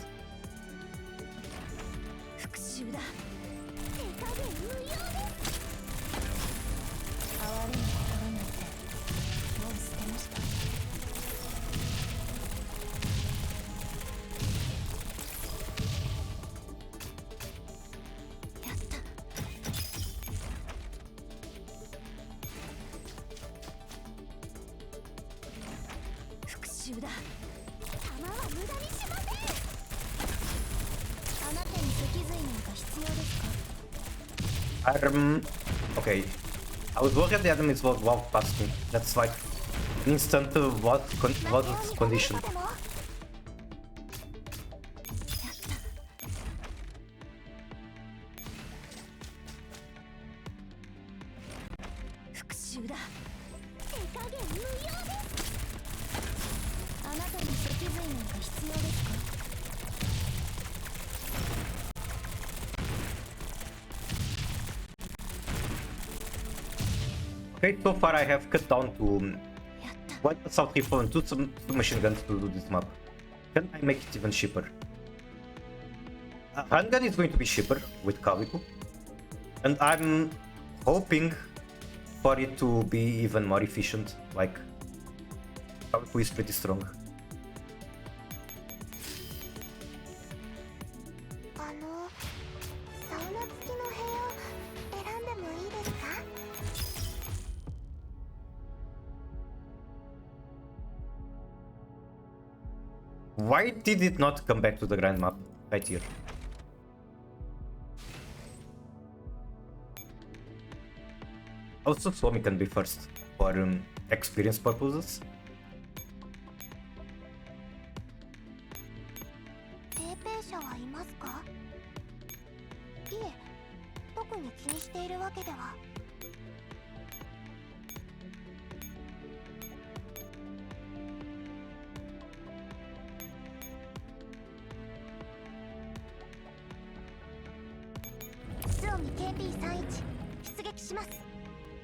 Okay. I was worried the enemies would walk past me. That's like instant was condition. Okay, so far I have cut down to one assault rifle and two machine guns to do this map. Can I make it even cheaper? Handgun is going to be cheaper with Kaviku, and I'm hoping for it to be even more efficient. Like, Kaviku is pretty strong. Why did it not come back to the grand map right here? Also, Suomi can be first for experience purposes.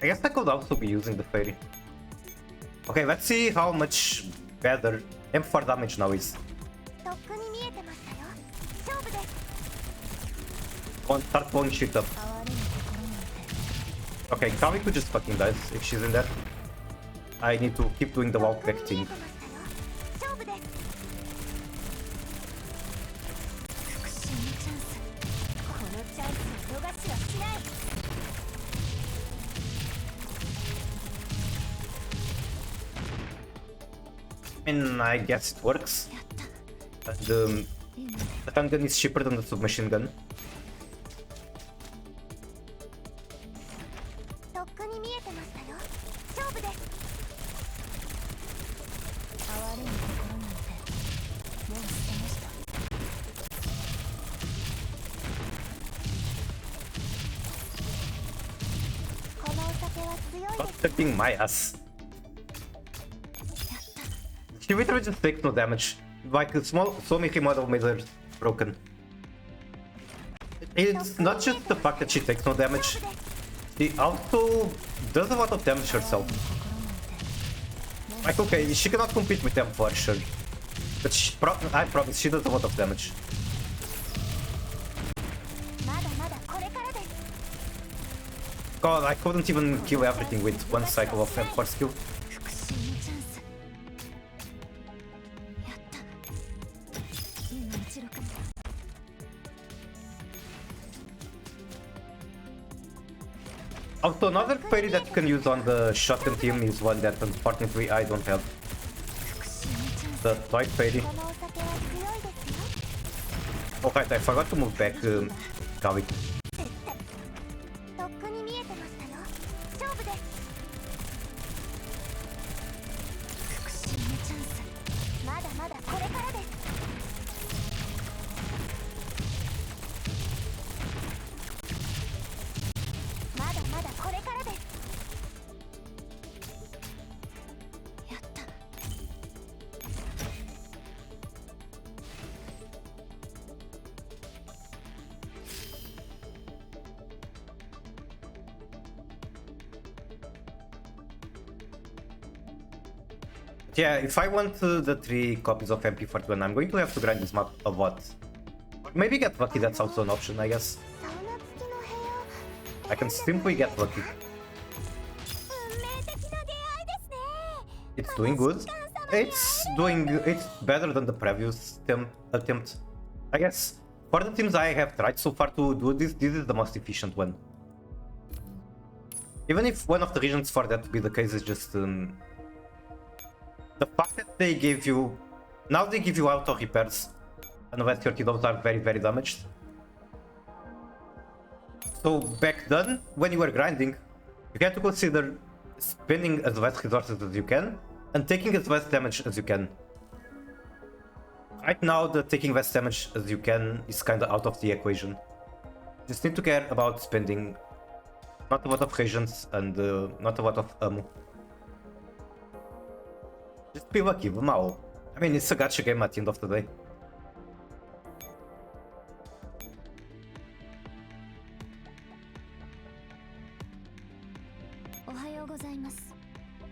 I guess I could also be using the fairy. Okay, let's see how much better M4 damage now is. Start blowing shit up. Okay, Kaviku just fucking dies if she's in there. I need to keep doing the walk back thing. And I guess it works. The handgun is cheaper than the submachine gun. Not touching my ass. She literally just takes no damage. Like a small Suomi remodel made her broken. It's not just the fact that she takes no damage, she also does a lot of damage herself. Like, okay, she cannot compete with them for sure, but I promise she does a lot of damage. God, I couldn't even kill everything with one cycle of M4 skill. Also, another parry that you can use on the shotgun team is one that unfortunately I don't have. The toy parry.
このお酒は強いですよ
Oh right, I forgot to move back, Gavi.
とっくに見えてましたよ勝負です復讐のチャンスまだまだこれからですまだまだこれからですやった
Yeah, if I want the 3 copies of MP41, I'm going to have to grind this map a lot. Or maybe get lucky, that's also an option, I guess.
サウナ付きの部屋
I can simply get lucky.
運命的な出会いですね
It's doing good. It's better than the previous attempt. I guess for the teams I have tried so far to do this, this is the most efficient one. Even if one of the reasons for that to be the case is just the fact that they give you... Now they give you auto repairs, unless your kiddos are very, very damaged. So back then, when you were grinding, you had to consider spending as less resources as you can, and taking as less damage as you can. Right now, the taking less damage as you can is kinda out of the equation. You just need to care about spending not a lot of reagents and not a lot of ammo. Just be lucky, Mao. I mean, it's a gacha game at the end of the day.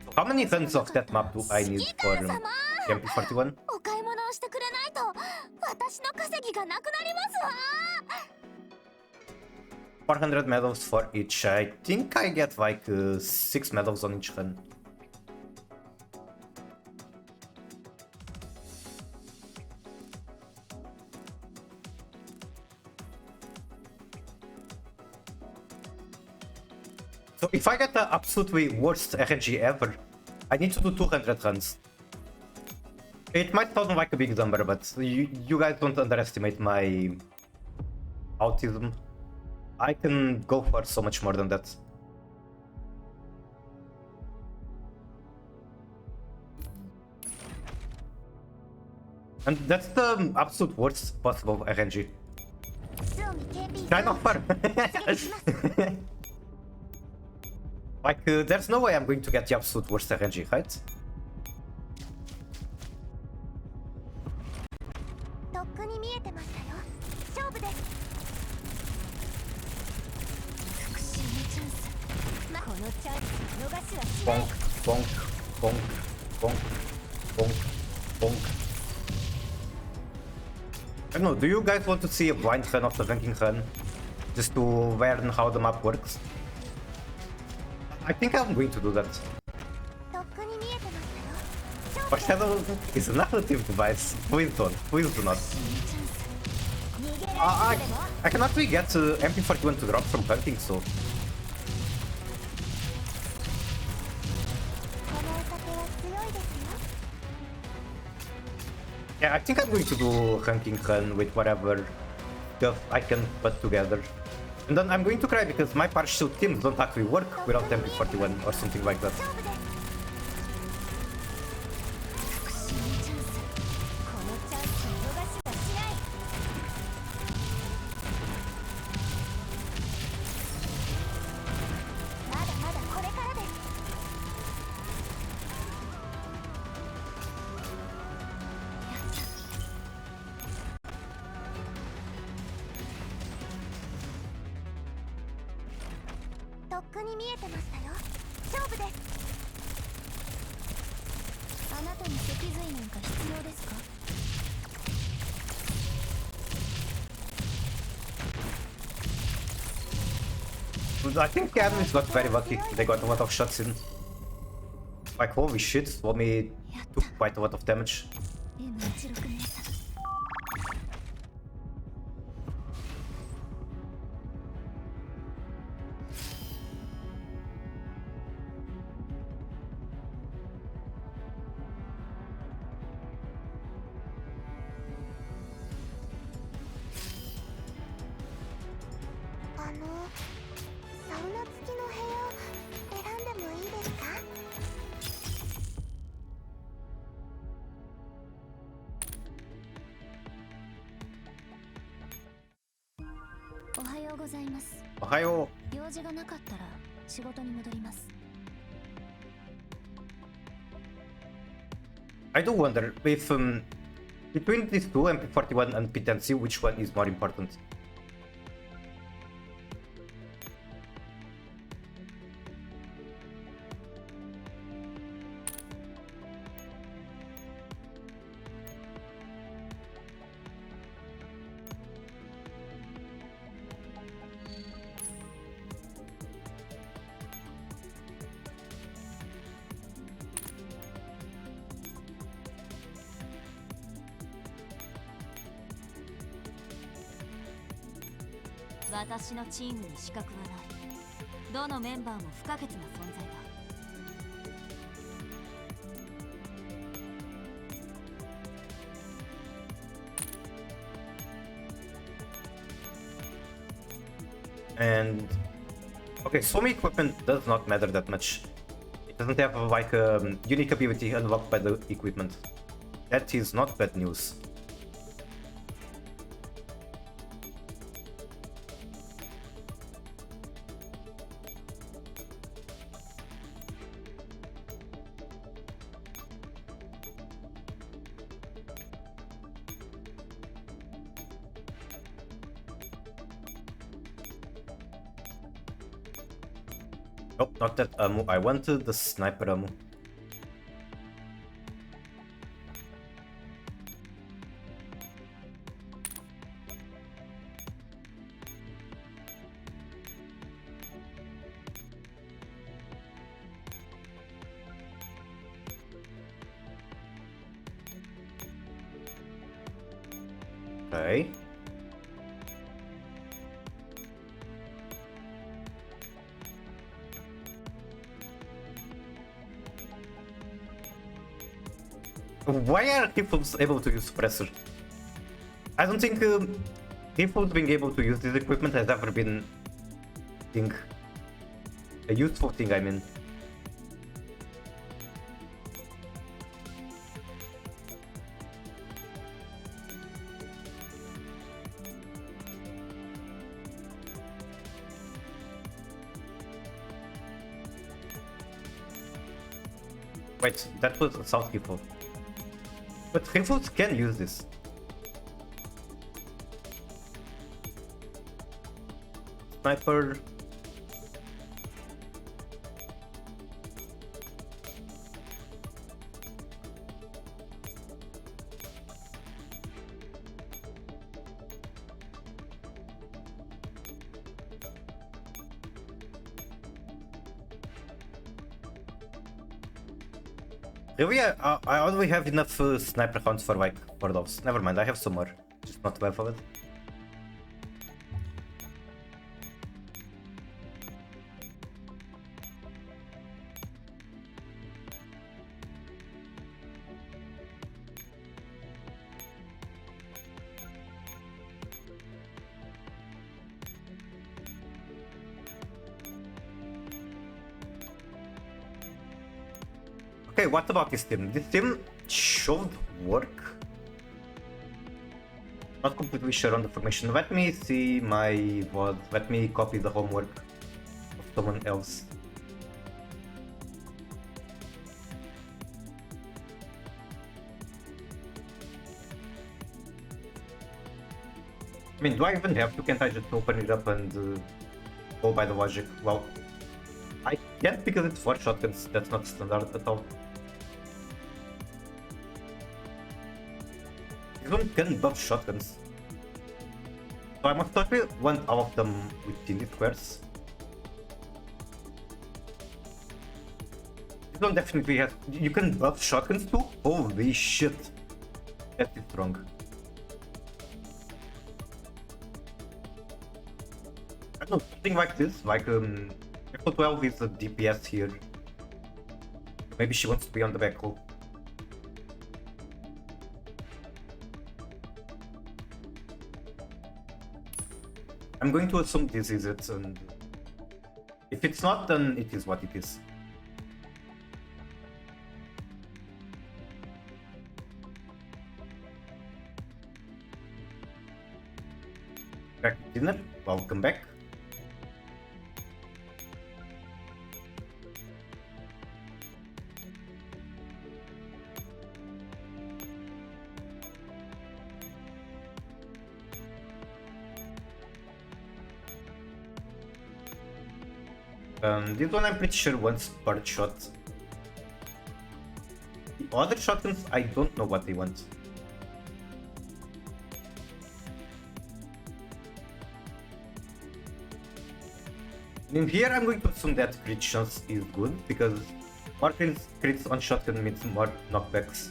So how many runs of that map do I need for MP41?
お買い物をしてくれないと私の稼ぎがなくなりますわ
400 medals for each. I think I get like 6 medals on each run. So if I get the absolutely worst RNG ever, I need to do 200 runs. It might sound like a big number, but you guys don't underestimate my autism. I can go for so much more than that. And that's the absolute worst possible RNG. Kind of fun. Like, there's no way I'm going to get the absolute worst RNG, right?
とっくに見えてましたよ勝負です復讐のチャンスこのチャンス逃しはしない
Bonk, bonk, bonk, bonk, bonk, bonk. I don't know, do you guys want to see a blind run of the ranking run? Just to learn how the map works? I think I'm going to do that.
とっくに見えてましたよ
But Shadow is a narrative device. Please don't. Please do not.
逃げられるでも
I can actually get MP41 to drop from hunting, so...
このお酒は強いですよ
Yeah, I think I'm going to do ranking run with whatever stuff I can put together. And then I'm going to cry because my partial teams don't actually work without MP41 or something like that.
勝負です復讐のチャンスこのチャンスを逃しはしないまだまだこれからですとっくに見えてましたよ勝負ですあなたに脊髄なんか必要ですか
I think Cadmus got very lucky. They got a lot of shots in. Like, holy shit, Swami took quite a lot of damage.
M16 姉さん あございます。
Ohio.
用事がなかったら仕事に戻ります。
I do wonder if between these two, MP41 and pt2, which one is more important?
私のチームに資格はない。どのメンバーも不可欠な存在だ。
And okay, some equipment does not matter that much. It doesn't have like a unique ability unlocked by the equipment. That is not bad news. Nope, not that ammo. I wanted the sniper ammo. Okay. Why are rifles able to use suppressor? I don't think rifles being able to use this equipment has ever been a useful thing, I mean. Wait, that was assault rifle. But rifles can use this. Sniper. Really, I only have enough sniper rounds for like for those. Never mind, I have some more, just not leveled. Okay, what about this team? This team should work. Not completely sure on the formation. Let me see my VOD. Let me copy the homework of someone else. I mean, do I even have to? Can't I just open it up and go by the logic? Well, I can't because it's 4 shotguns. That's not standard at all. This one can buff shotguns. So I most likely want all of them with Tindy squares. This one definitely has. You can buff shotguns too? Holy shit. That is strong. I don't know, something like this, like F12 is a DPS here. Maybe she wants to be on the back row. I'm going to assume this is it, and if it's not, then it is what it is. Back to dinner. Welcome back. This one I'm pretty sure wants bird shot. The other shotguns, I don't know what they want. In here, I'm going to assume that crit chance is good because more crits on shotgun means more knockbacks.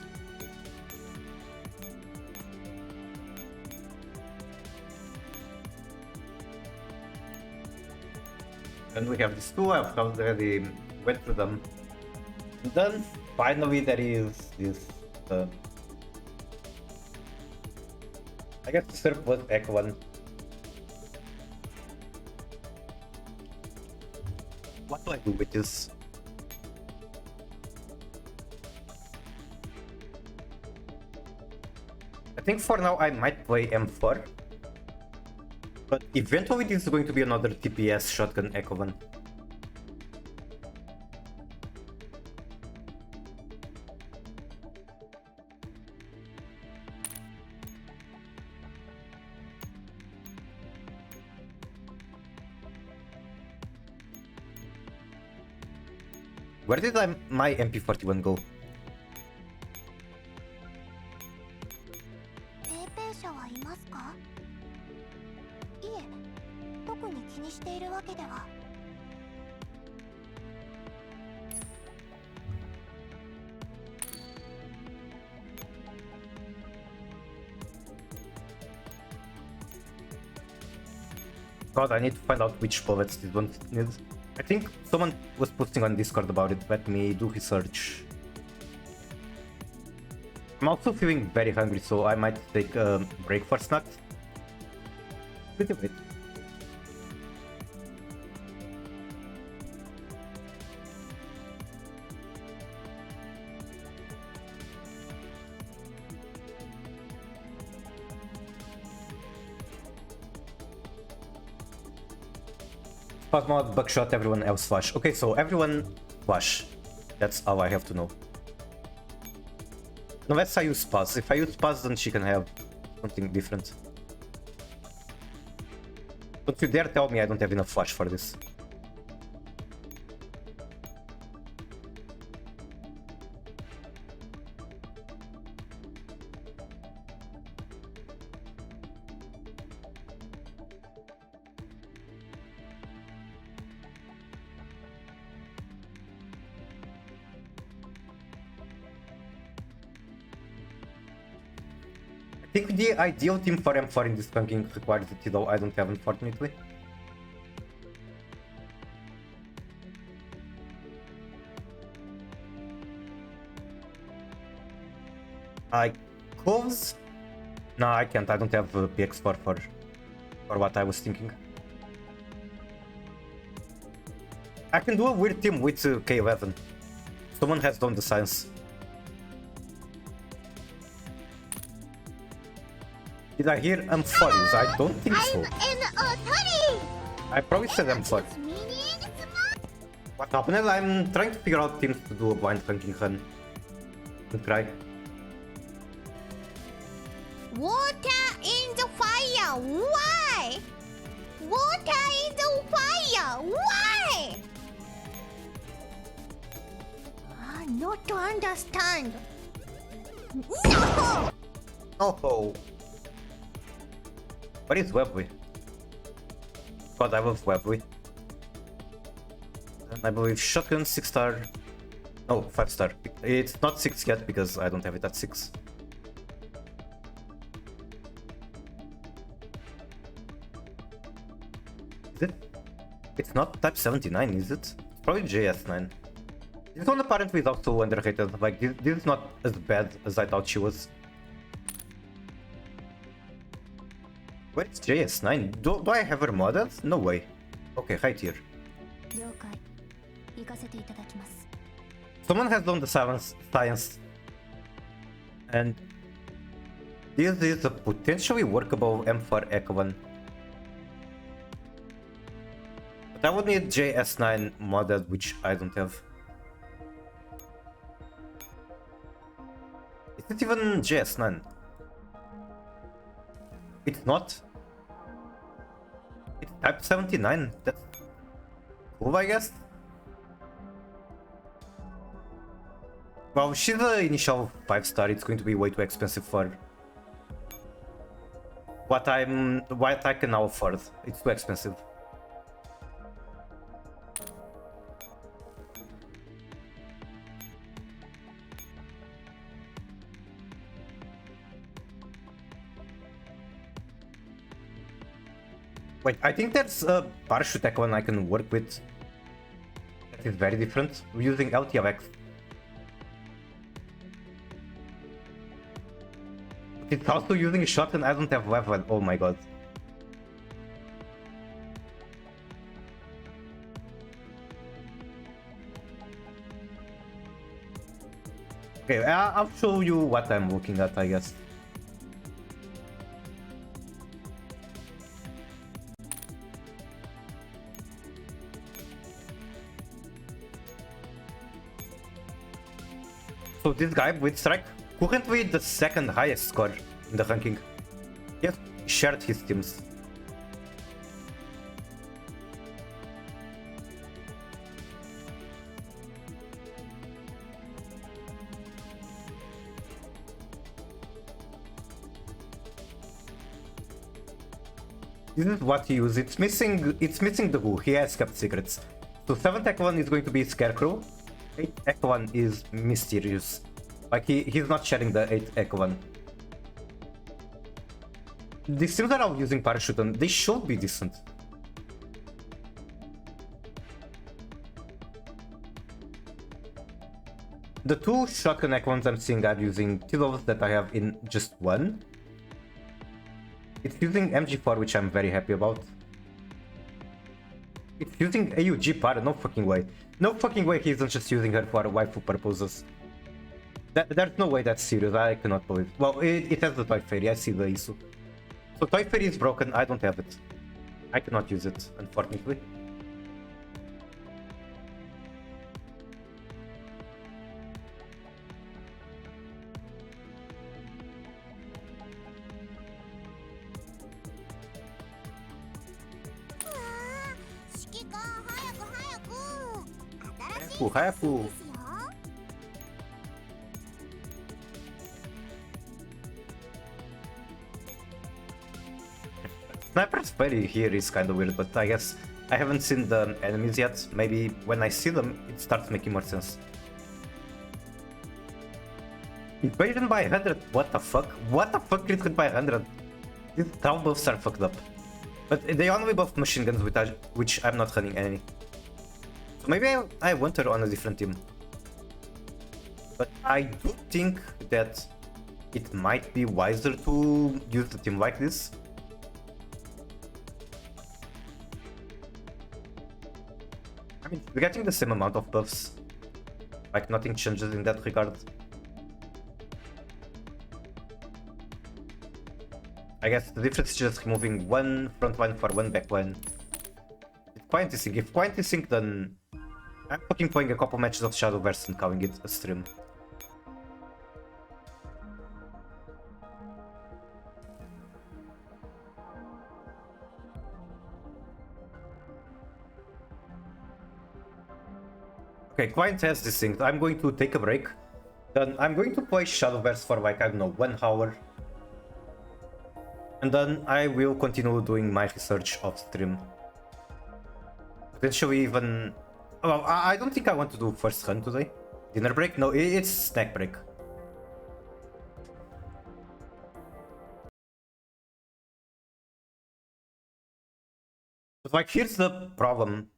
And we have these two, I've already went through them. And then finally there is this I guess the surplus back one. What do I do with this? I think for now I might play M4. But eventually this is going to be another TPS shotgun Echo one. Where did my MP41 go?
ペーペー社はいますか？いえ、特に気にしているわけでは。
God, I need to find out which bullets this one needs. I think someone was posting on Discord about it. Let me do research. I'm also feeling very hungry, so I might take a break for snacks. Wait a minute. Mod, Buckshot, everyone else flash. Okay, so everyone flash. That's all I have to know. Unless I use Spaz. If I use Spaz, then she can have something different. Don't you dare tell me I don't have enough flash for this. I think the ideal team for M4 in this ranking requires it, though I don't have, unfortunately. I close? No, I can't. I don't have PX4 for what I was thinking. I can do a weird team with K11. Someone has done the science. Did I hear M4s? I don't think so. I probably said M4. What happened? I'm trying to figure out teams to do a blind ranking run. And try.
Water in the fire. Why? Water in the fire. Why? Not to understand. No.
Oh. What is Webway? God, I love Webway. And I believe shotgun 6-star. No, 5-star. It's not 6 yet because I don't have it at 6. Is it? It's not type 79, is it? It's probably JS9. This one apparently is also underrated. Like, this is not as bad as I thought she was. Where is JS9? Do I have her modded? No way. Okay, right here. Someone has done the science. And this is a potentially workable M4 Echo one. But I would need JS9 modded, which I don't have. Is it even JS9? It's not. It's type 79. That's cool, I guess. Well, she's the initial 5-star. It's going to be way too expensive for what I can now afford. It's too expensive. Wait, I think there's a parachute tech one I can work with. That is very different. We're using LTFX. It's also using a shotgun. I don't have weapon. Oh my god. Okay, I'll show you what I'm looking at, I guess. So this guy with strike, currently the second highest score in the ranking. He has shared his teams. This is what he uses. It's missing the who. He has kept secrets. So 7th Echo 1 is going to be Scarecrow. 8th Echo 1 is Mysterious. Like he's not sharing the 8th Echo 1. These teams are all using Parachute and they should be decent. The 2 shotgun Echo 1s I'm seeing are using T-levels that I have in just one. It's using MG4, which I'm very happy about. It's using AUG para, no fucking way. No fucking way he isn't just using her for waifu purposes. There's no way that's serious, I cannot believe. Well, it has the Toy Fairy, I see the issue. So Toy Fairy is broken, I don't have it. I cannot use it, unfortunately. Hayaku. Sniper's Fairy here is kind of weird, but I guess I haven't seen the enemies yet. Maybe when I see them, it starts making more sense. Invasion by 100? What the fuck? What the fuck crit hit by 100? These town buffs are fucked up. But they only buff machine guns, which I'm not running any. So maybe I want her on a different team. But I do think that it might be wiser to use the team like this. I mean, we're getting the same amount of buffs. Like, nothing changes in that regard. I guess the difference is just removing one front line for one back line. It's quite interesting. If quite interesting, then I'm fucking playing a couple matches of Shadowverse and calling it a stream. Okay, client has this thing. I'm going to take a break. Then I'm going to play Shadowverse for like, I don't know, 1 hour. And then I will continue doing my research off stream. Potentially even... Well, I don't think I want to do first run today. Dinner break? No, it's snack break. But like, here's the problem.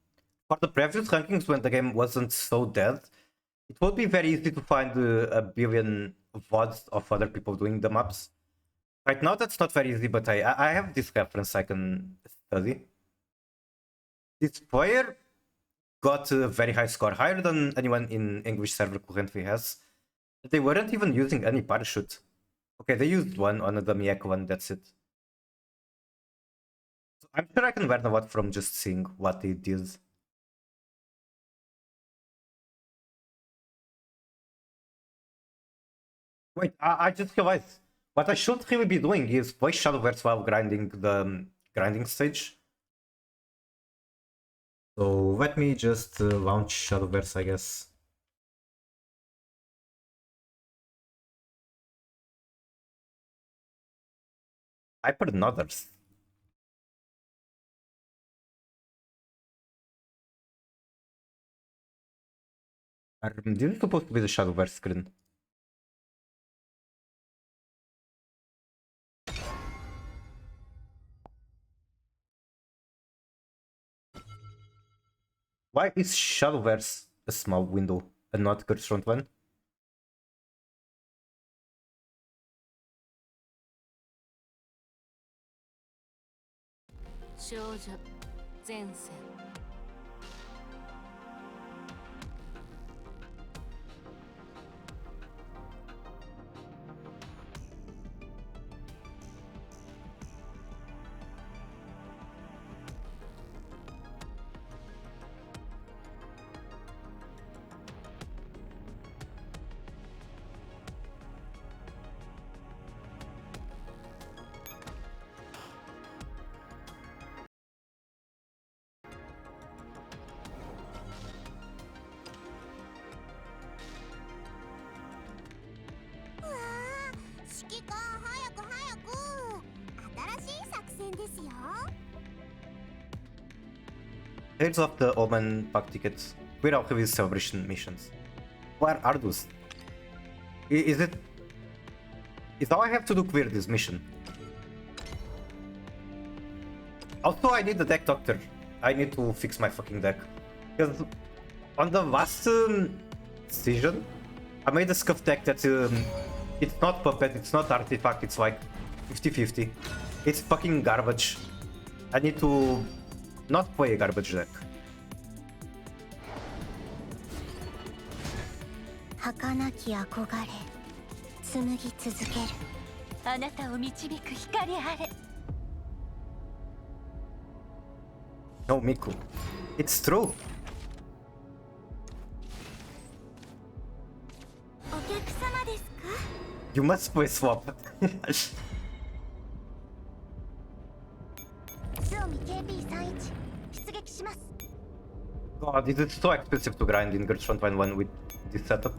For the previous rankings, when the game wasn't so dead, it would be very easy to find a billion VODs of other people doing the maps. Right now, that's not very easy, but I have this reference I can study. This player got a very high score, higher than anyone in English server currently has. They weren't even using any parachute. Okay, they used one on a dummy echo one, that's it. So I'm sure I can learn a lot from just seeing what they did. Wait, I just realized what I should really be doing is play Shadowverse while grinding the grinding stage. So let me just launch Shadowverse, I guess. Hyper Nothers. This is supposed to be the Shadowverse screen. Why is Shadowverse a small window and not Gertrude one?
少女前線 指揮官早く早く新しい作戦ですよ
Tales of the Omen pack tickets. Where are his celebration missions? Where are those? Is it... Is all I have to do clear this mission? Also, I need the deck doctor. I need to fix my fucking deck. Because on the last season, I made a Scuff deck that it's not puppet, it's not artifact, it's like 50-50. It's fucking garbage. I need to not play a garbage deck.
儚き憧れ紡ぎ続けるあなたを導く光あれ
No, Miku. It's true.
お客様ですか
You must play swap.
suomi KP31 出撃します
God, it is so expensive to grind in Gertrude 1 with this setup.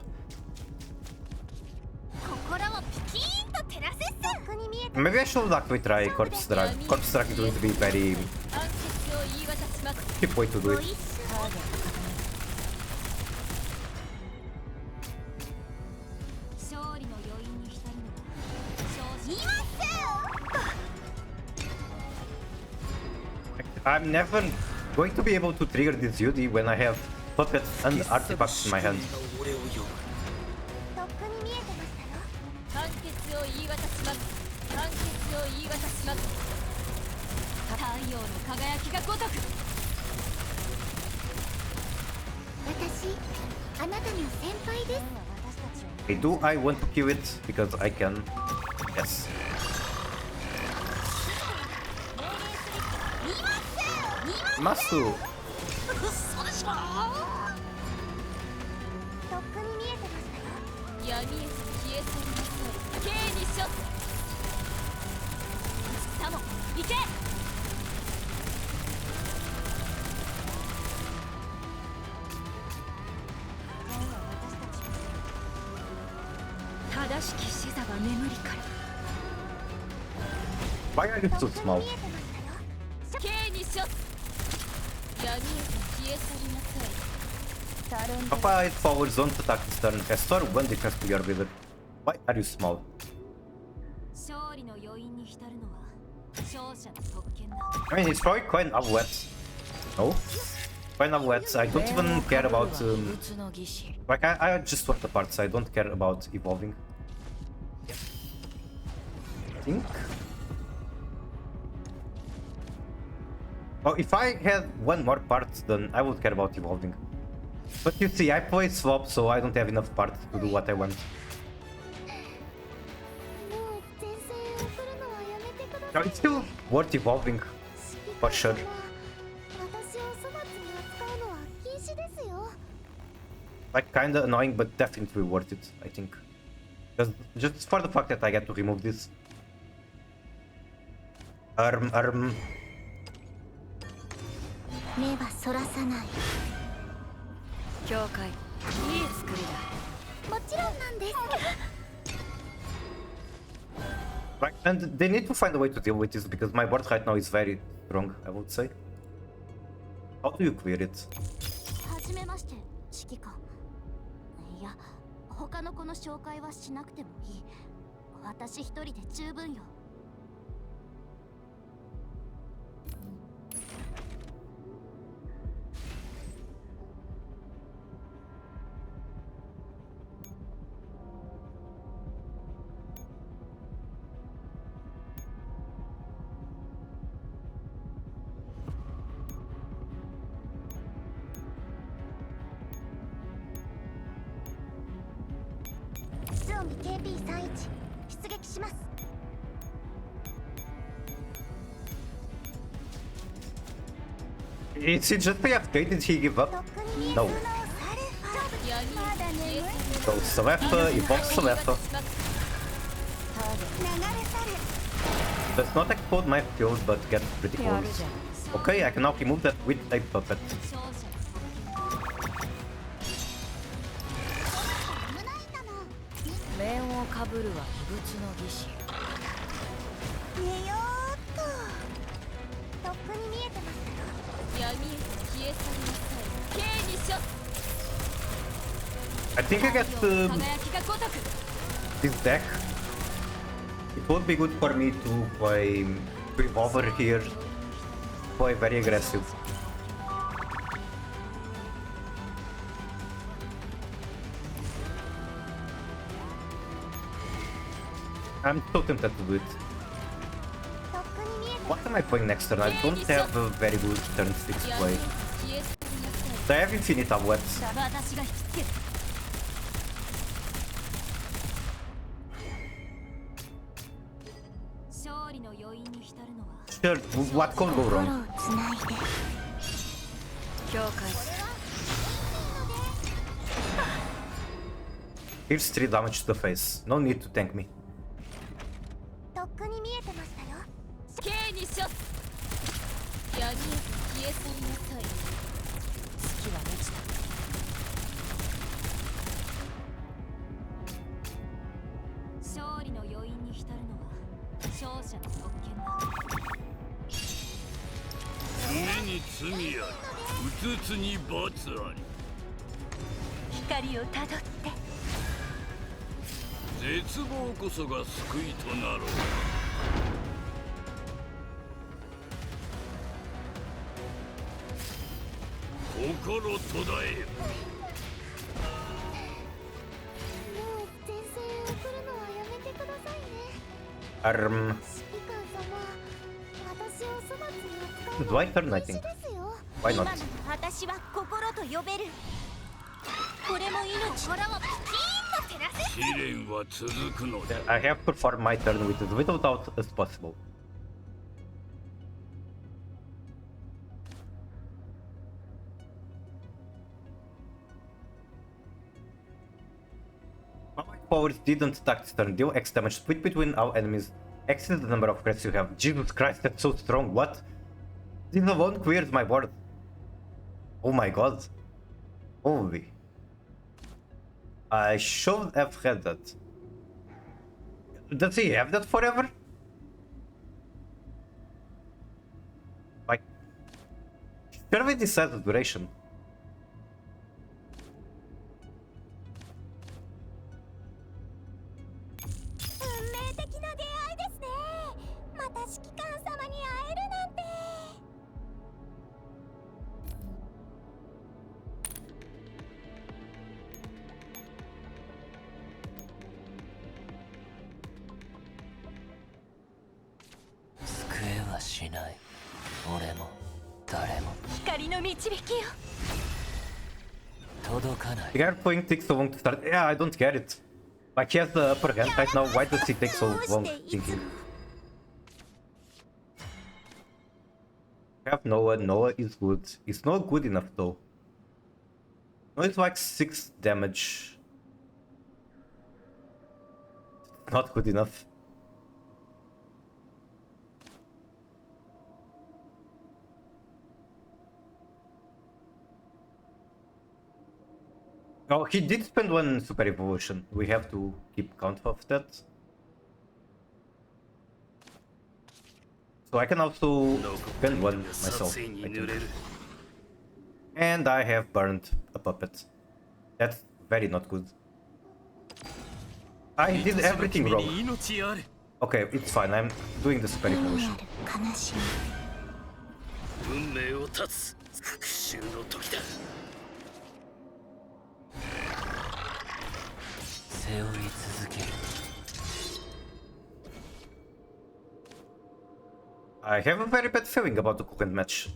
心をピキーンと照らせっすここに見えた
Maybe I should actually try Corpse Drag. Corpse Drag is going to be very
判決を言い渡します
cheap way to do it.
勝利の余韻に浸るのは勝利
I'm never going to be able to trigger this UD when I have puppets and artifacts in my hand.
とっくに見えてましたよ判決を言い渡します判決を言い渡します太陽の輝きが如く私あなたの先輩です
Okay, do I want to kill it? Because I can. Yes. マス
とっくに見えてましたよ闇へと消え去りなさい K にしょさも行け 正しき視座が眠りから
Why are you so small?
K にしょ闇へと消え去りなさい
Papa it forwards, don't attack this turn. Restore one defense to your builder. Why are you small?
勝利の余韻に浸るのは勝者の特権だ
I mean, it's probably quite wet. No? Quite wet. I don't even care about. Like, I just want the parts. I don't care about evolving. I think. Oh, if I had one more part, then I would care about evolving. But you see, I play swap, so I don't have enough parts to do what I want. No, it's still worth evolving, for sure. Like, kinda annoying, but definitely worth it, I think. Just for the fact that I get to remove this. Arm.
目はそらさない
教会いい作りだ
もちろんなんです
Right, and they need to find a way to deal with this because my board right now is very strong, I would say. How do you clear it?
はじめまして、指揮官。いや、他の子の紹介はしなくてもいい。私一人で十分よ。室尾 KP31 出撃します。
Is he just AFK? Did he give up? No. So Scuff, evolve Scuff. Does not explode my skills but gets pretty close. Okay, I can now remove that with a puppet.
面をかぶるは異物の儀師。
寝よーっと。とっくに見えてましたよ。闇へと消え去りなさい。刑に処す。
I think I get
輝きが如く。
this deck. It would be good for me to play Revolver here. Play very aggressive. I'm so tempted to do it.
とっくに見えて
What am I playing next turn? I don't have a very good turn 6 play.
消え去りなさい。
I have Infinite Amulet.
私が引きつける。 勝利の余韻に浸るのは
Sure, what could go wrong?
つないで。
境界。
Here's 3 damage to the face. No need to tank me.
とっくに見えてましたよ。刑に処す。闇へと消え去りなさい。月は満ちた。勝利の余韻に浸るのは勝者の特権だ。
目に罪あり、うつつに罰あり。
光をたどって。
絶望こそが救いとなろう。心途絶えよ。
もう前線へ送るのはやめてくださいね。
Arm.
指揮官様、私を粗末に扱う
Do I turn? I think.
ですよ。
Why not?
今の私は心と呼べる。これも命。心をピキーンと照らせ。
試練は続くのだ。
I have performed my turn with as little doubt as possible. My powers didn't attack this turn. Deal X damage split between all enemies. X is the number of crits you have. Jesus Christ, that's so strong. What? This alone clears my board. Oh my god. Holy. I should have had that. Does he have that forever? Like, surely this has a duration. The guy playing takes so long to start. Yeah, I don't get it. Like, he has the upper hand right now. Why does he take so long thinking? I have Noah. Noah is good. It's not good enough though. No, it's like 6 damage. Not good enough. Oh, he did spend 1 super evolution. We have to keep count of that. So I can also gun one myself, I think. And I have burned a puppet. That's very not good. I did everything wrong. Okay, it's fine. I'm doing the super evolution.
悲しみ
運命を断つ復讐の時だ。背負い続ける。
I have a very bad feeling about the current match.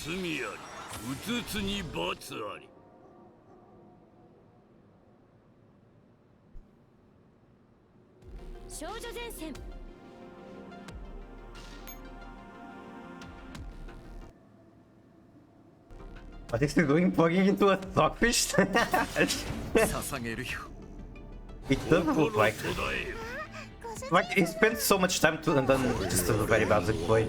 罪あり、うつつに罰あり。
少女前線
What is he doing? Plugging into a stockfish?
捧げるよ。
It does look like he spent so much time to and then just a very basic play.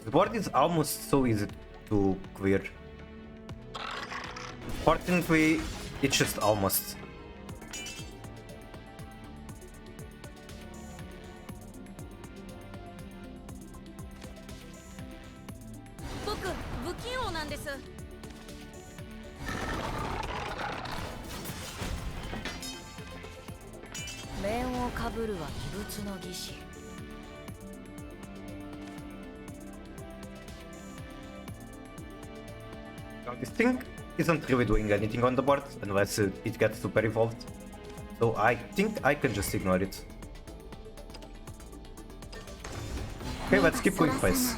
The board is almost so easy to clear. Fortunately, it's just almost. Now, this thing isn't really doing anything on the board unless it gets super evolved. So I think I can just ignore it. Okay, let's keep going twice.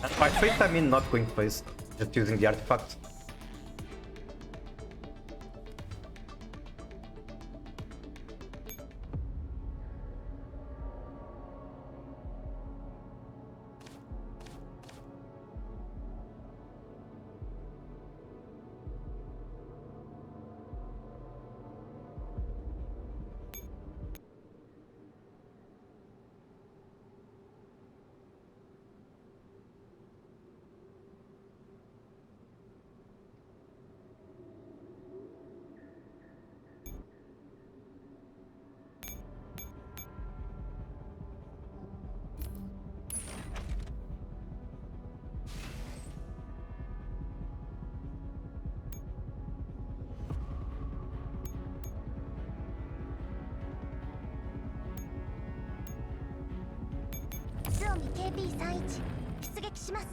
And by fate I mean not going twice, just using the artifact.
KP31 出撃します。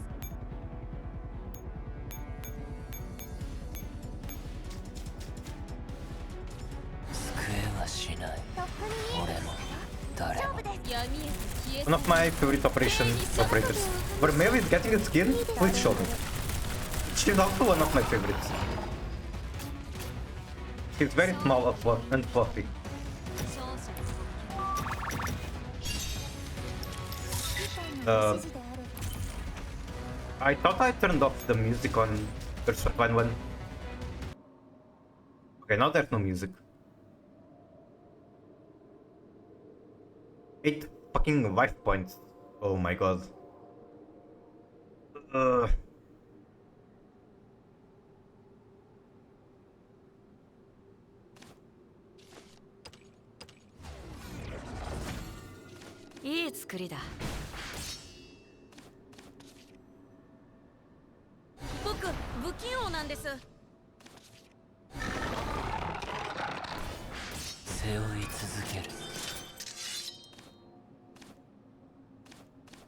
救えはしない。俺も誰も。
One of my favorite operators. Where Mel is getting a skin, please show me. She's also one of my favorites. She's very small and fluffy. I thought I turned off the music on Cursor Clan 1. Okay, now there's no music. 8 fucking life points. Oh my god.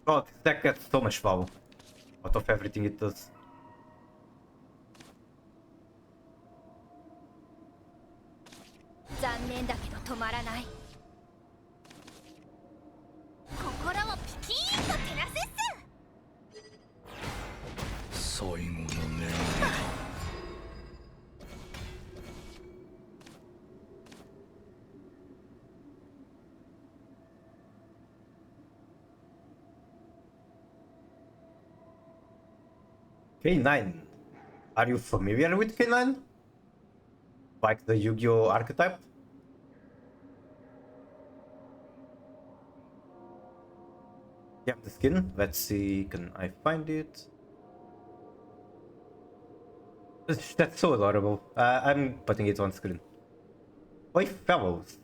Oh, this deck gets so much power out of everything it does. K9. Are you familiar with K9? Like the Yu-Gi-Oh archetype? You have the skin? Let's see, can I find it? That's so adorable. I'm putting it on screen. Oi, fellows.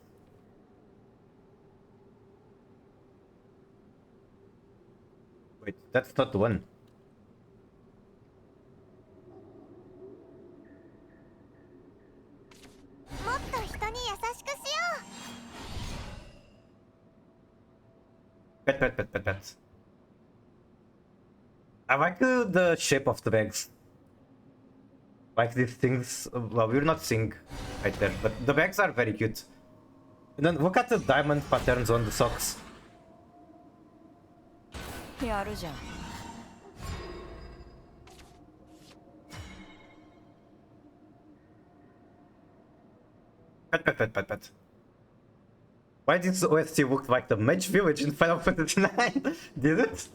Wait, that's not the one. Pet. I like the shape of the bags. Like these things, well, we're not seeing right there, but the bags are very cute. And then look at the diamond patterns on the socks.
やるじゃん。
Pet. Why did the OST look like the Mage Village in Final Fantasy IX? Did it?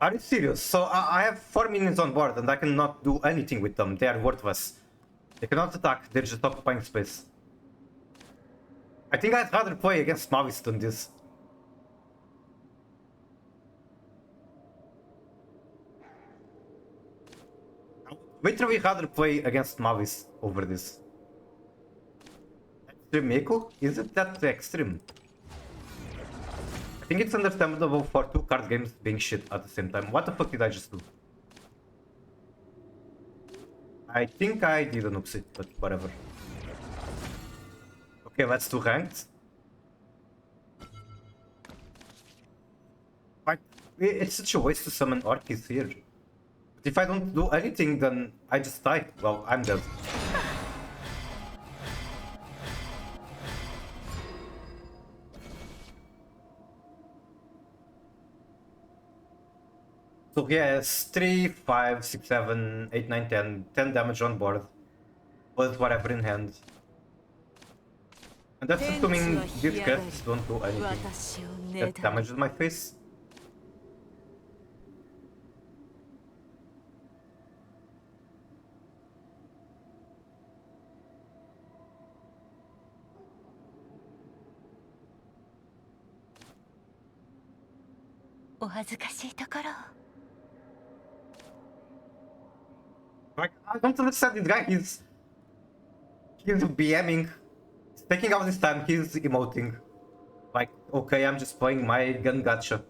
Are you serious? So I have 4 minions on board and I cannot do anything with them. They are worthless. They cannot attack, they're just occupying space. I think I'd rather play against Mavis than this. I would literally rather play against Mavis over this. Extreme Echo? Is it that extreme? I think it's understandable for 2 card games being shit at the same time. What the fuck did I just do? I think I did an oopsie, but whatever. Okay, let's do ranked. Like, it's such a waste to summon Orchis here. But if I don't do anything, then I just die. Well, I'm dead. So he has 3, 5, 6, 7, 8, 9, 10 damage on board. Plus whatever in hand. And that's assuming these cats don't do anything that damages my face. Like, I don't understand this guy, he's BMing. He's taking out his time, he's emoting. Like, okay, I'm just playing my gun gacha.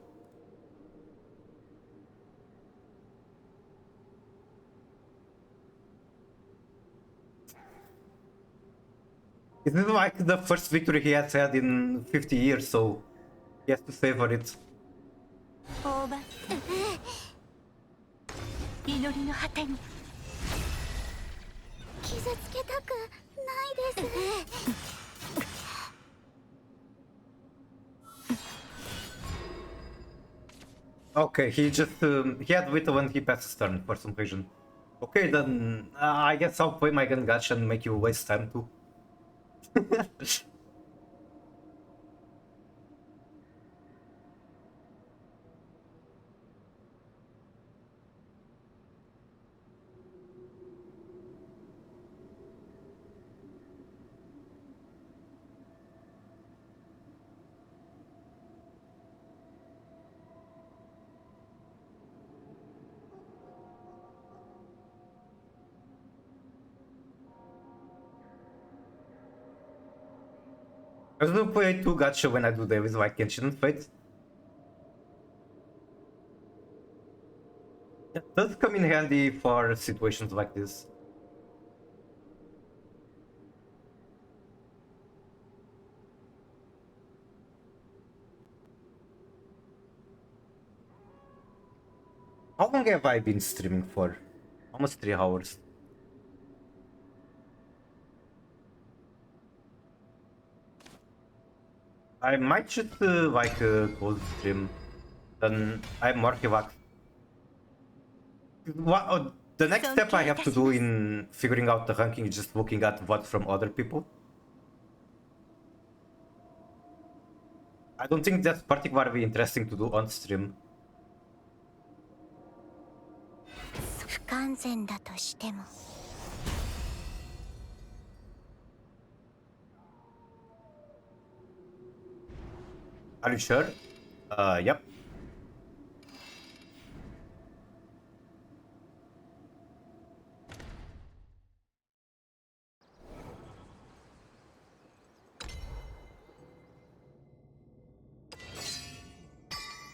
This is like the first victory he has had in 50 years, so he has to savor it. Okay, he just he had Vita when he passed his turn for some reason. Okay, then I guess I'll play my gun gacha and make you waste time too. I was gonna play 2 gacha when I do Davis like Genshin and Fate. That does come in handy for situations like this. How long have I been streaming for? Almost 3 hours. I might just close the stream. Then I'm more relaxed. The next step I have to do in figuring out the ranking is just looking at votes from other people. I don't think that's particularly interesting to do on stream.
不完全だとしても
Are you sure? Yep.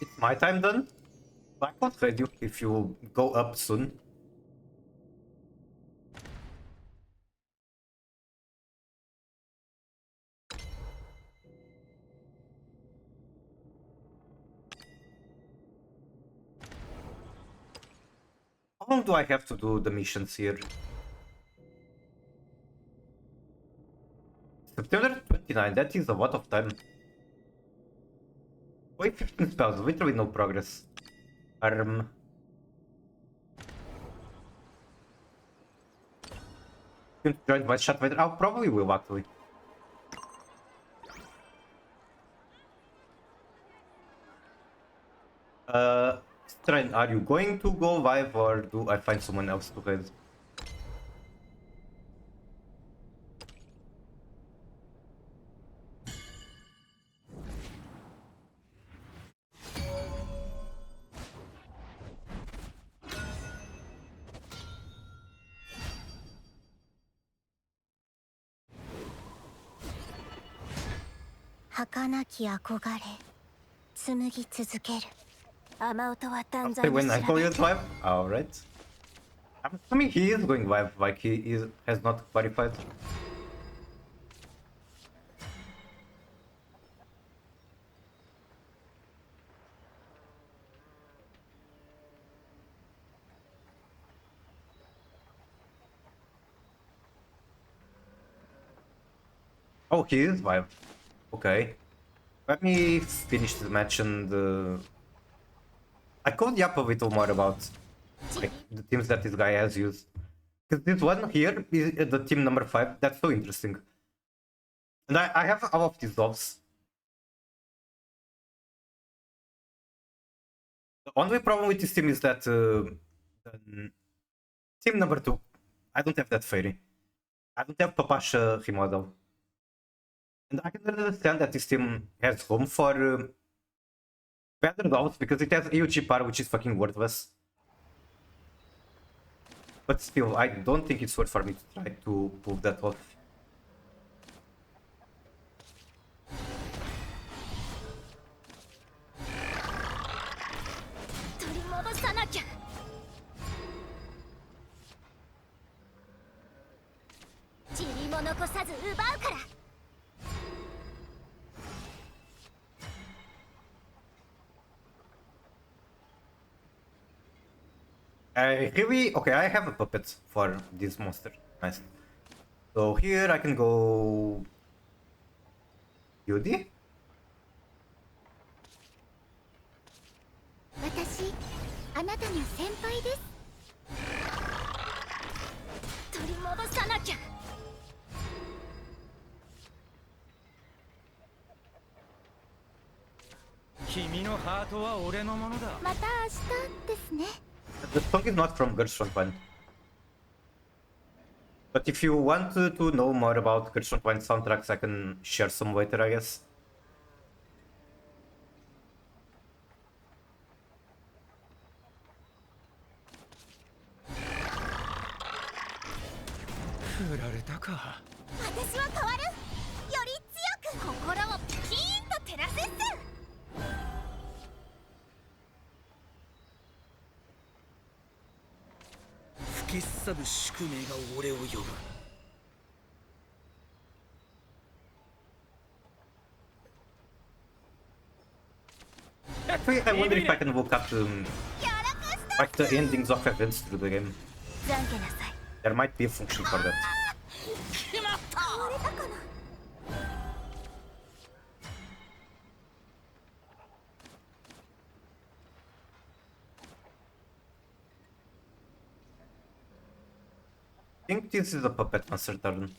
It's my time then? I can't trade you if you go up soon. How long do I have to do the missions here? September 29, that is a lot of time. Wait, 15 spells, literally no progress. Arm. Join by shot later. I probably will actually. Strain, are you going to go live or do I find someone else to raid? Okay, when I go live? Alright. I'm assuming he is going live, like has not clarified. Oh, he is live. Okay. Let me finish the match and I could yap a little more about like the teams that this guy has used. Because this one here is the team number 5. That's so interesting. And I have all of these dolls. The only problem with this team is that team number 2, I don't have that fairy. I don't have Papasha remodel. And I can understand that this team has room for better dolls because it has AUG power, which is fucking worthless. But still, I don't think it's worth for me to try to pull that off. Okay, I have a puppet for this monster. Nice. So here I can go Yudi. The song is not from Girls Front One. But if you want to know more about Girls Front One soundtracks, I can share some later, I guess.
消し去る宿命が俺を呼ぶ。
Actually, I wonder if I can look up like the endings of events through the game.
懺悔なさい。
There might be a function for that.
決まった。
これだかな。
I think this is a puppet master turn.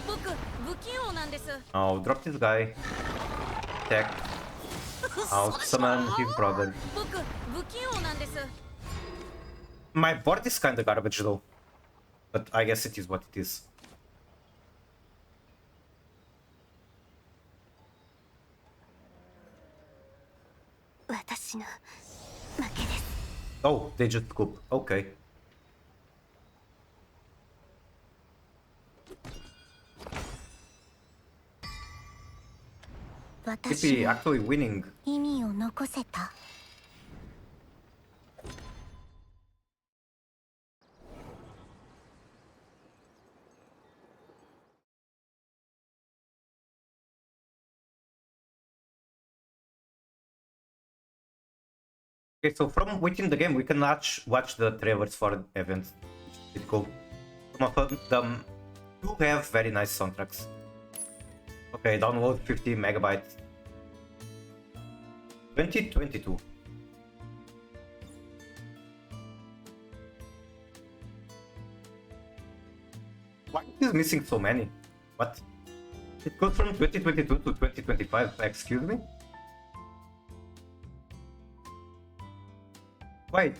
僕不器用なんです。
I'll drop this guy. Attack. I'll summon his brother.
僕不器用なんです。
My board is kinda garbage though. But I guess it is what it is.
私の負けです。
Oh, they just scoop. Okay.
私
Maybe
の
actually winning.
意味を残せた。
Okay, so from within the game we can watch the trailers for events. It's cool. Some of them do have very nice soundtracks. Okay, download 50 megabytes. 2022. Why is missing so many? What? It goes from 2022 to 2025, excuse me? Wait,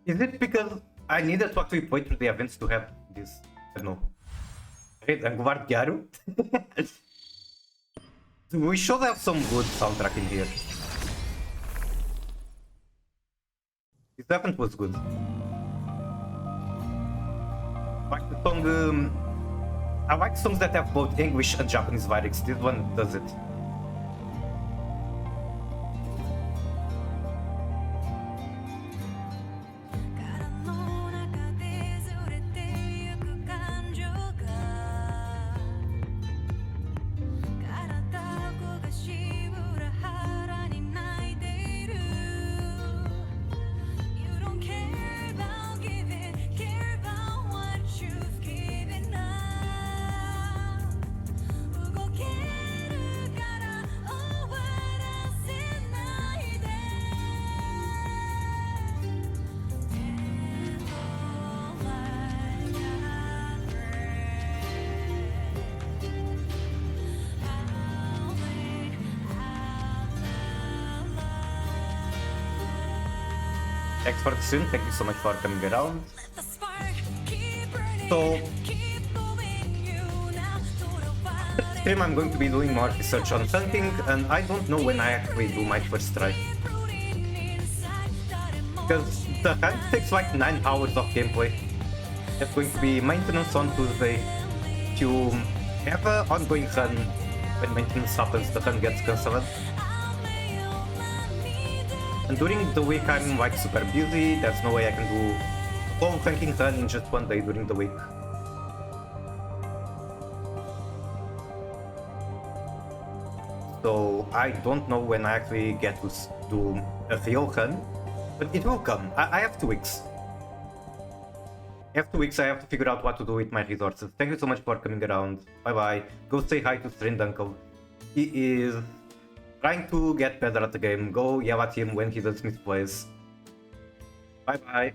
is it because I needed to actually play through the events to have this? I don't know. Wait, I'm Guardiaro? We should have some good soundtrack in here. This event was good. Like the song, I like songs that have both English and Japanese lyrics. This one does it. Thanks for the stream, thank you so much for coming around. So, stream I'm going to be doing more research on hunting, and I don't know when I actually do my first try. Because the hunt takes like 9 hours of gameplay. There's going to be maintenance on Tuesday. If you have an ongoing hunt, when maintenance happens, the hunt gets cancelled. And during the week I'm like super busy, there's no way I can do a whole hunting hunt in just one day during the week. So I don't know when I actually get to do a real hunt, but it will come. I have 2 weeks. I have 2 weeks, I have to figure out what to do with my resources. Thank you so much for coming around. Bye bye. Go say hi to Strained Uncle. He is trying to get better at the game. Go yell at him when he does misplays. Bye bye.